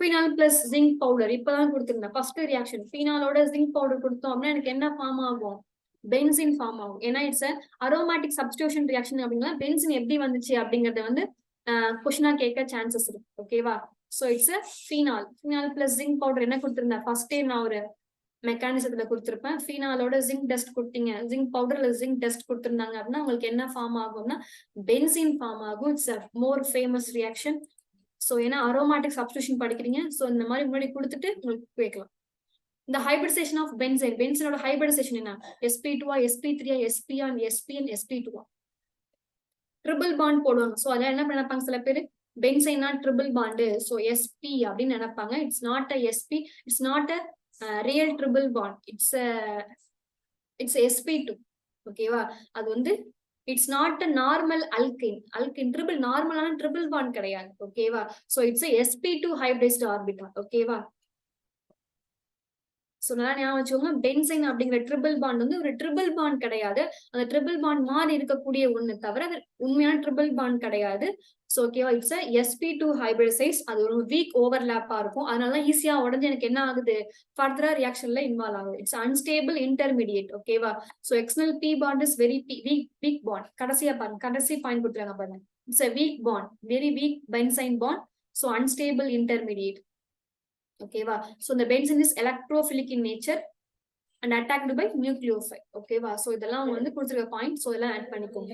Phenol plus zinc powder இப்பதான் கொடுத்திருந்தேன் first reaction. phenolோட zinc powder கொடுத்தோம் அப்படின்னா எனக்கு என்ன ஃபார்ம் ஆகும், பென்சின் ஃபார்ம் ஆகும். ஏன்னா இட்ஸ் அரோமேட்டிக் சப்ஸ்டிடியூஷன் ரியாக்ஷன் அப்படின்னா பென்சின் எப்படி வந்துச்சு அப்படிங்கறத வந்து கொஸ்டினா கேட்க சான்சஸ் இருக்கு. ஓகேவா. So it's phenol. phenol plus zinc powder என்ன கொடுத்திருந்தேன், ஃபர்ஸ்ட் டைம் நான் ஒரு மெக்கானிசத்துல கொடுத்திருப்பேன். phenolோட zinc டஸ்ட் கொடுத்தீங்க, zinc பவுடர்ல zinc டஸ்ட் கொடுத்திருந்தாங்க அப்படின்னா உங்களுக்கு என்ன ஃபார்ம் ஆகும்னா பென்சின் ஃபார்ம் ஆகும். It's more famous reaction. So ஏன்னா அரோமேட்டிக் சப்ஸ்டிடியூஷன் படிக்கிறீங்க, சோ இந்த மாதிரி முன்னாடி கொடுத்துட்டு உங்களுக்கு கேட்கலாம். இந்த ஹைபிரிடைசேஷன் ஆஃப் பென்சைன், பென்சைனோட ஹைபிரிடைசேஷன் என்ன, sp2 sp3 sp and sp and sp2 triple bond போடுவாங்க. சோ அதெல்லாம் என்ன நினைப்பாங்க சில பேர், பென்சைனா ட்ரிபிள் பாண்டு, சோ sp அப்படின்னு நினைப்பாங்க. It's not a sp, it's not a real triple bond, it's sp2. ஓகேவா. அது வந்து it's not a normal alkyne. Alkyne triple நார்மலான ட்ரிபிள் பாண்ட் கிடையாது. ஓகேவா. So it's sp2 hybridised orbital. ஓகேவா. சோ நல்லா ஞாபகம் வச்சுக்கோங்க, பென்சைன் அப்படிங்கிற ட்ரிபிள் பாண்ட் வந்து ஒரு ட்ரிபிள் பாண்ட் கிடையாது, அந்த ட்ரிபிள் பாண்ட் மாதிரி இருக்கக்கூடிய ஒண்ணு தவிர அது உண்மையான ட்ரிபிள் பாண்ட் கிடையாது. சோ ஓகேவா. It's sp2 hybridise. அது ஒரு வீக் ஓவர்லாப்பா இருக்கும், அதனால ஈஸியா உடஞ்சு எனக்கு என்ன ஆகுது, ஃபர்தரா ரியாக்ஷன்ல இன்வால்வ் ஆகுது. It's unstable intermediate. ஓகேவா. So external p bond is very weak bond. கடைசியா பாருங்க, கடைசி பாயிண்ட் கொடுத்துருங்க பாருங்க, it's a weak bond, very weak benzene bond. So unstable intermediate. ஓகேவா. சோ இந்த benzene is electrophilic in nature and attacked by nucleophile. ஓகேவா. So இதெல்லாம் அவங்க வந்து கொடுத்துருக்க பாயிண்ட், சோ இதெல்லாம் ஆட் பண்ணிக்கோங்க.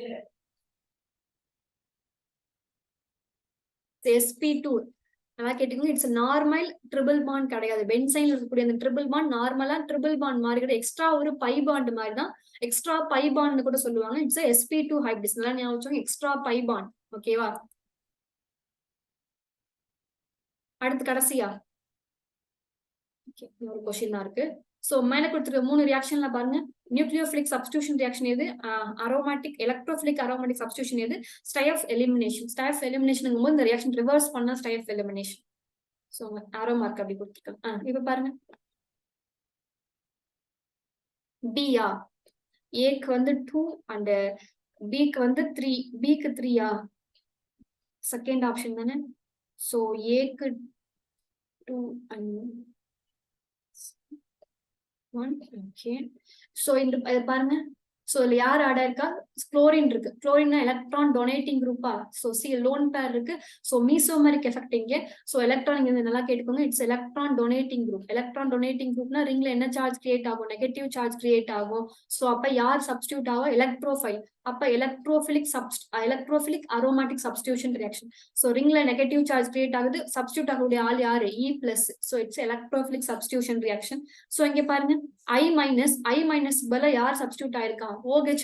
sp2 நல்லா கேட்டுக்கோங்க. இட்ஸ் நார்மல் ட்ரிபிள் பாண்ட் கிடையாது. பென்சைன்ல இருக்கக்கூடிய அந்த ட்ரிபிள் பாண்ட் நார்மலா ட்ரிபிள் பாண்ட் மாதிரி கிடையாது. எக்ஸ்ட்ரா ஒரு பை பாண்ட் மாதிரி தான். எக்ஸ்ட்ரா பை பாண்ட் கூட சொல்லுவாங்க. It's sp2 hybrids. நல்லா ஞாபகம் வச்சுக்கோங்க. Extra by bond. ஓகேவா? அடுத்து கடைசியா ஒரு கொஸ்டின் தான் இருக்கு. சோ மேல கொடுத்துருக்க 3 ரியாக்ஷன்ல பாருங்க. நியூக்ளியோபிலிக் சப்ஸ்டிடியூஷன் ரியாக்ஷன் எது? அரோமேட்டிக் எலக்ட்ரோபிலிக் அரோமேட்டிக் சப்ஸ்டிடியூஷன் எது? ஸ்டைஃப் எலிமினேஷன். ஸ்டைஃப் எலிமினேஷன் போது இந்த ரியாக்ஷன் ரிவர்ஸ் பண்ணா ஸ்டைஃப் எலிமினேஷன். சோ ஆரோ மார்க் அப்படி கொடுத்துருக்காங்க. இப்ப பாருங்க. பியா ஏக்கு வந்து 2 அண்ட் பிக்கு வந்து 3. பிக்கு 3யா? செகண்ட் ஆப்ஷன் தானே. சோ ஏக்கு 2 அண்ட் 1. ஓகே. சோ இந்த பாருங்க. சோ இதுல யார் ஆட் ஆயிருக்கா? குளோரின் இருக்கு. குளோரின் எலக்ட்ரான் டொனேட்டிங் குரூப்பா. சோ சி லோன் பேர் இருக்கு. சோ மீசோமரிக் எஃபெக்ட் இங்க. சோ எலக்ட்ரான் இங்க நல்லா கேட்டுக்கோங்க. It's electron donating group. Electron donating குரூப்னா ரிங்ல என்ன சார்ஜ் கிரியேட் ஆகும்? நெகட்டிவ் சார்ஜ் கிரியேட் ஆகும். சோ அப்ப யார் சப்ஸ்டிடியூட் ஆகும்? எலக்ட்ரோஃபைல். அப்ப electrophilic aromatic substitution reaction. So ரிங்ல நெகட்டிவ் சார்ஜ் கிரியேட் ஆகுது. சப்ஸ்டிடியூட் ஆகக்கூடிய ஆள் யாரு? E+. So it's electrophilic substitution reaction. So இங்க பாருங்க. I மைனஸ் பல யார் சப்ஸ்டிடியூட் ஆயிருக்கா? OH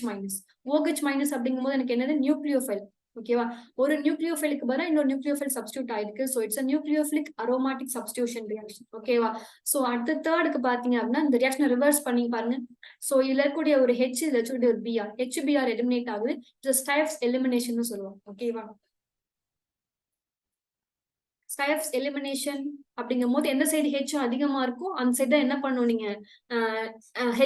மைனஸ் அப்படிங்கும்போது எனக்கு என்னது? நியூக்ளியோஃபைல். ஓகேவா? ஒரு நியூக்ளியோஃபைலுக்கு பதிலா இன்னொரு நியூக்ளியோஃபைல் சப்ஸ்டிடியூட் ஆயிருக்கு. So it's nucleophilic aromatic substitution reaction. ஓகேவா? சோ அடுத்த தேர்டுக்கு பாத்தீங்க அப்படின்னா இந்த ரியாக்ஷனை ரிவர்ஸ் பண்ணி பாருங்க. சோ இதுல இருக்கக்கூடிய ஒரு H, இதுல இருக்கக்கூடிய ஒரு Br. HBr எலிமினேட் ஆகுது. ஸ்டைஃப்ஸ் எலிமினேஷன் சொல்லுவோம். ஓகேவா? ஸ்டைஃப்ஸ் எலிமினேஷன் அப்படிங்கும் போது எந்த சைடு H அதிகமா இருக்கும் அந்த சைடு என்ன பண்ணணும் நீங்க?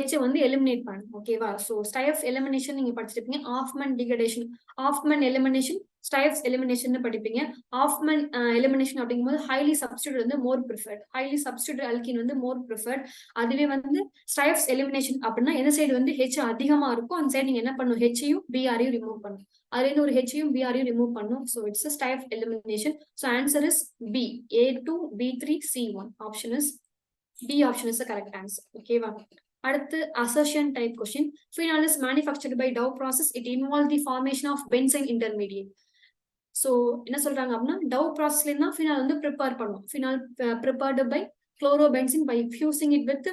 H வந்து எலிமினேட் பண்ணணும். ஓகேவா? சோ ஸ்டைஃப் எலிமினேஷன் நீங்க படிச்சிருப்பீங்க. ஆஃப்மன் டிகிரேடேஷன், ஆஃப்மன் எலிமினேஷன், ஸ்டைஃப்ஸ் எலிமினேஷன் படிப்பீங்க. ஆஃப்மன் எலிமினேஷன் அப்படிங்கும்போது ஹைலி சப்ஸ்டிடியூட் வந்து மோர் ப்ரிஃபர்ட். ஹைலி சப்ஸ்டிடியூட் அல்கின் வந்து மோர் ப்ரிஃபர்ட். அதுவே வந்து ஸ்டைஃப்ஸ் எலிமினேஷன் அப்படின்னா எந்த சைடு வந்து H அதிகமா இருக்கும் அந்த சைடு நீங்க என்ன பண்ணணும்? H-யும் Br-யும் ரிமூவ் பண்ணணும். அதுல இருந்து ஒரு H-யும் Br-யும் ரிமூவ் பண்ணும். So it's stiff elimination. So answer is B. A2, B3, C1. Option is B. Option is the correct answer. ஓகேவா? அடுத்து assertion type question. Phenol is manufactured by Dow process. It involves the formation of benzene intermediate. So என்ன சொல்றாங்க அப்படின்னா Dow processல இருந்தா phenol வந்து prepare பண்ணுவோம். Phenol prepared by chlorobenzene by fusing it with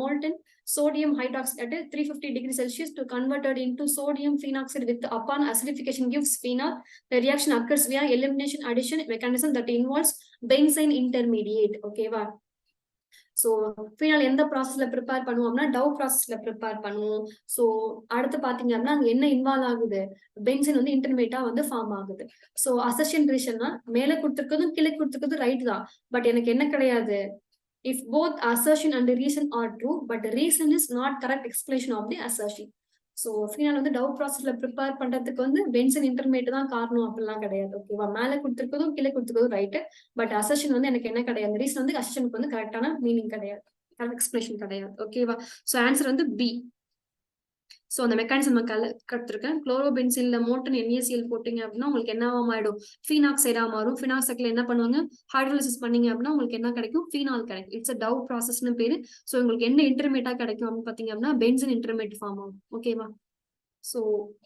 molten sodium hydroxide at 350 degrees Celsius to converted into sodium phenoxide with upon acidification gives phenol. The reaction occurs via elimination addition mechanism that involves benzene intermediate. ஓகேவா? So phenol எந்த ப்ராசஸ்ல prepare பண்ணுவோம் அப்படின்னா Dow ப்ராசஸ்ல prepare பண்ணுவோம். So அடுத்து பாத்தீங்க அப்படின்னா அங்க என்ன இன்வால்வ் ஆகுது? பென்சீன் வந்து இன்டர்மீடியட்டா வந்து ஃபார்ம் ஆகுது. சோ அசர்ஷன் ரீசன்னா மேல கொடுத்துருக்கதும் கீழே கொடுத்துருக்கதும் ரைட் தான். பட் எனக்கு என்ன கிடையாது? If both assertion and reason are true, but the reason is not correct explanation of the assertion. So phenol வந்து Dow ப்ராசஸ்ல ப்ரிப்பேர் பண்றதுக்கு வந்து பென்சீன் இன்டர்மீடியட் தான் காரணம் அப்படிலாம் கிடையாது. ஓகேவா? மேல கொடுத்துருக்கதும் கீழே கொடுத்துருக்கதும் ரைட். பட் அசர்ஷன் வந்து எனக்கு என்ன கிடையாது? ரீசன் வந்து அசர்ஷனுக்கு வந்து கரெக்டான மீனிங் கிடையாது. கரெக்ட் எக்ஸ்பிளேஷன் கிடையாது. ஓகேவா? சோ ஆன்சர் வந்து B. சோ அந்த மெக்கானிசம் கற்றுருக்கேன். குளோரோபென்சின்ல மோட்டன் NaCl போட்டீங்க அப்படின்னா உங்களுக்கு என்னவா மாறிடும்? ஃபீனாக்சைடா மாறும். ஃபீனாக்சைட்ல என்ன பண்ணுவாங்க? ஹைட்ரோலிசிஸ் பண்ணீங்க அப்படின்னா உங்களுக்கு என்ன கிடைக்கும்? ஃபீனால் கிடைக்கும். இட்ஸ் Dow ப்ராசஸ்னு பேரு. சோ உங்களுக்கு என்ன இன்டர்மீடியட்டா கிடைக்கும் அப்படின்னு பாத்தீங்க அப்படின்னா பென்சீன் இன்டர்மீடியட் ஃபார்ம் ஆகும். ஓகேவா? சோ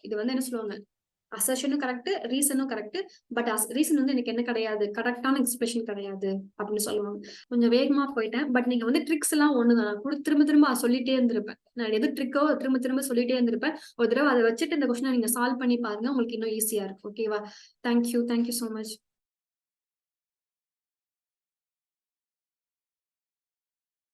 இது வந்து என்ன சொல்லுவாங்க? அசர்ஷனும் கரெக்ட், ரீசனும் கரெக்ட். பட் ரீசன் வந்து எனக்கு என்ன கிடையாது? கரெக்டான எக்ஸ்பிரஷன் கிடையாது அப்படின்னு சொல்லுவாங்க. கொஞ்சம் வேகமா போயிட்டேன். பட் நீங்க வந்து ட்ரிக்ஸ் எல்லாம் ஒண்ணுதான். திரும்ப திரும்ப சொல்லிட்டே இருந்திருப்பேன். நான் எது ட்ரிக்கோ திரும்ப திரும்ப சொல்லிட்டே இருந்திருப்பேன். ஒரு தடவை அதை வச்சுட்டு இந்த கொஸ்டினை நீங்க சால்வ் பண்ணி பாருங்க. உங்களுக்கு இன்னும் ஈஸியா இருக்கும். ஓகேவா? Thank you so much.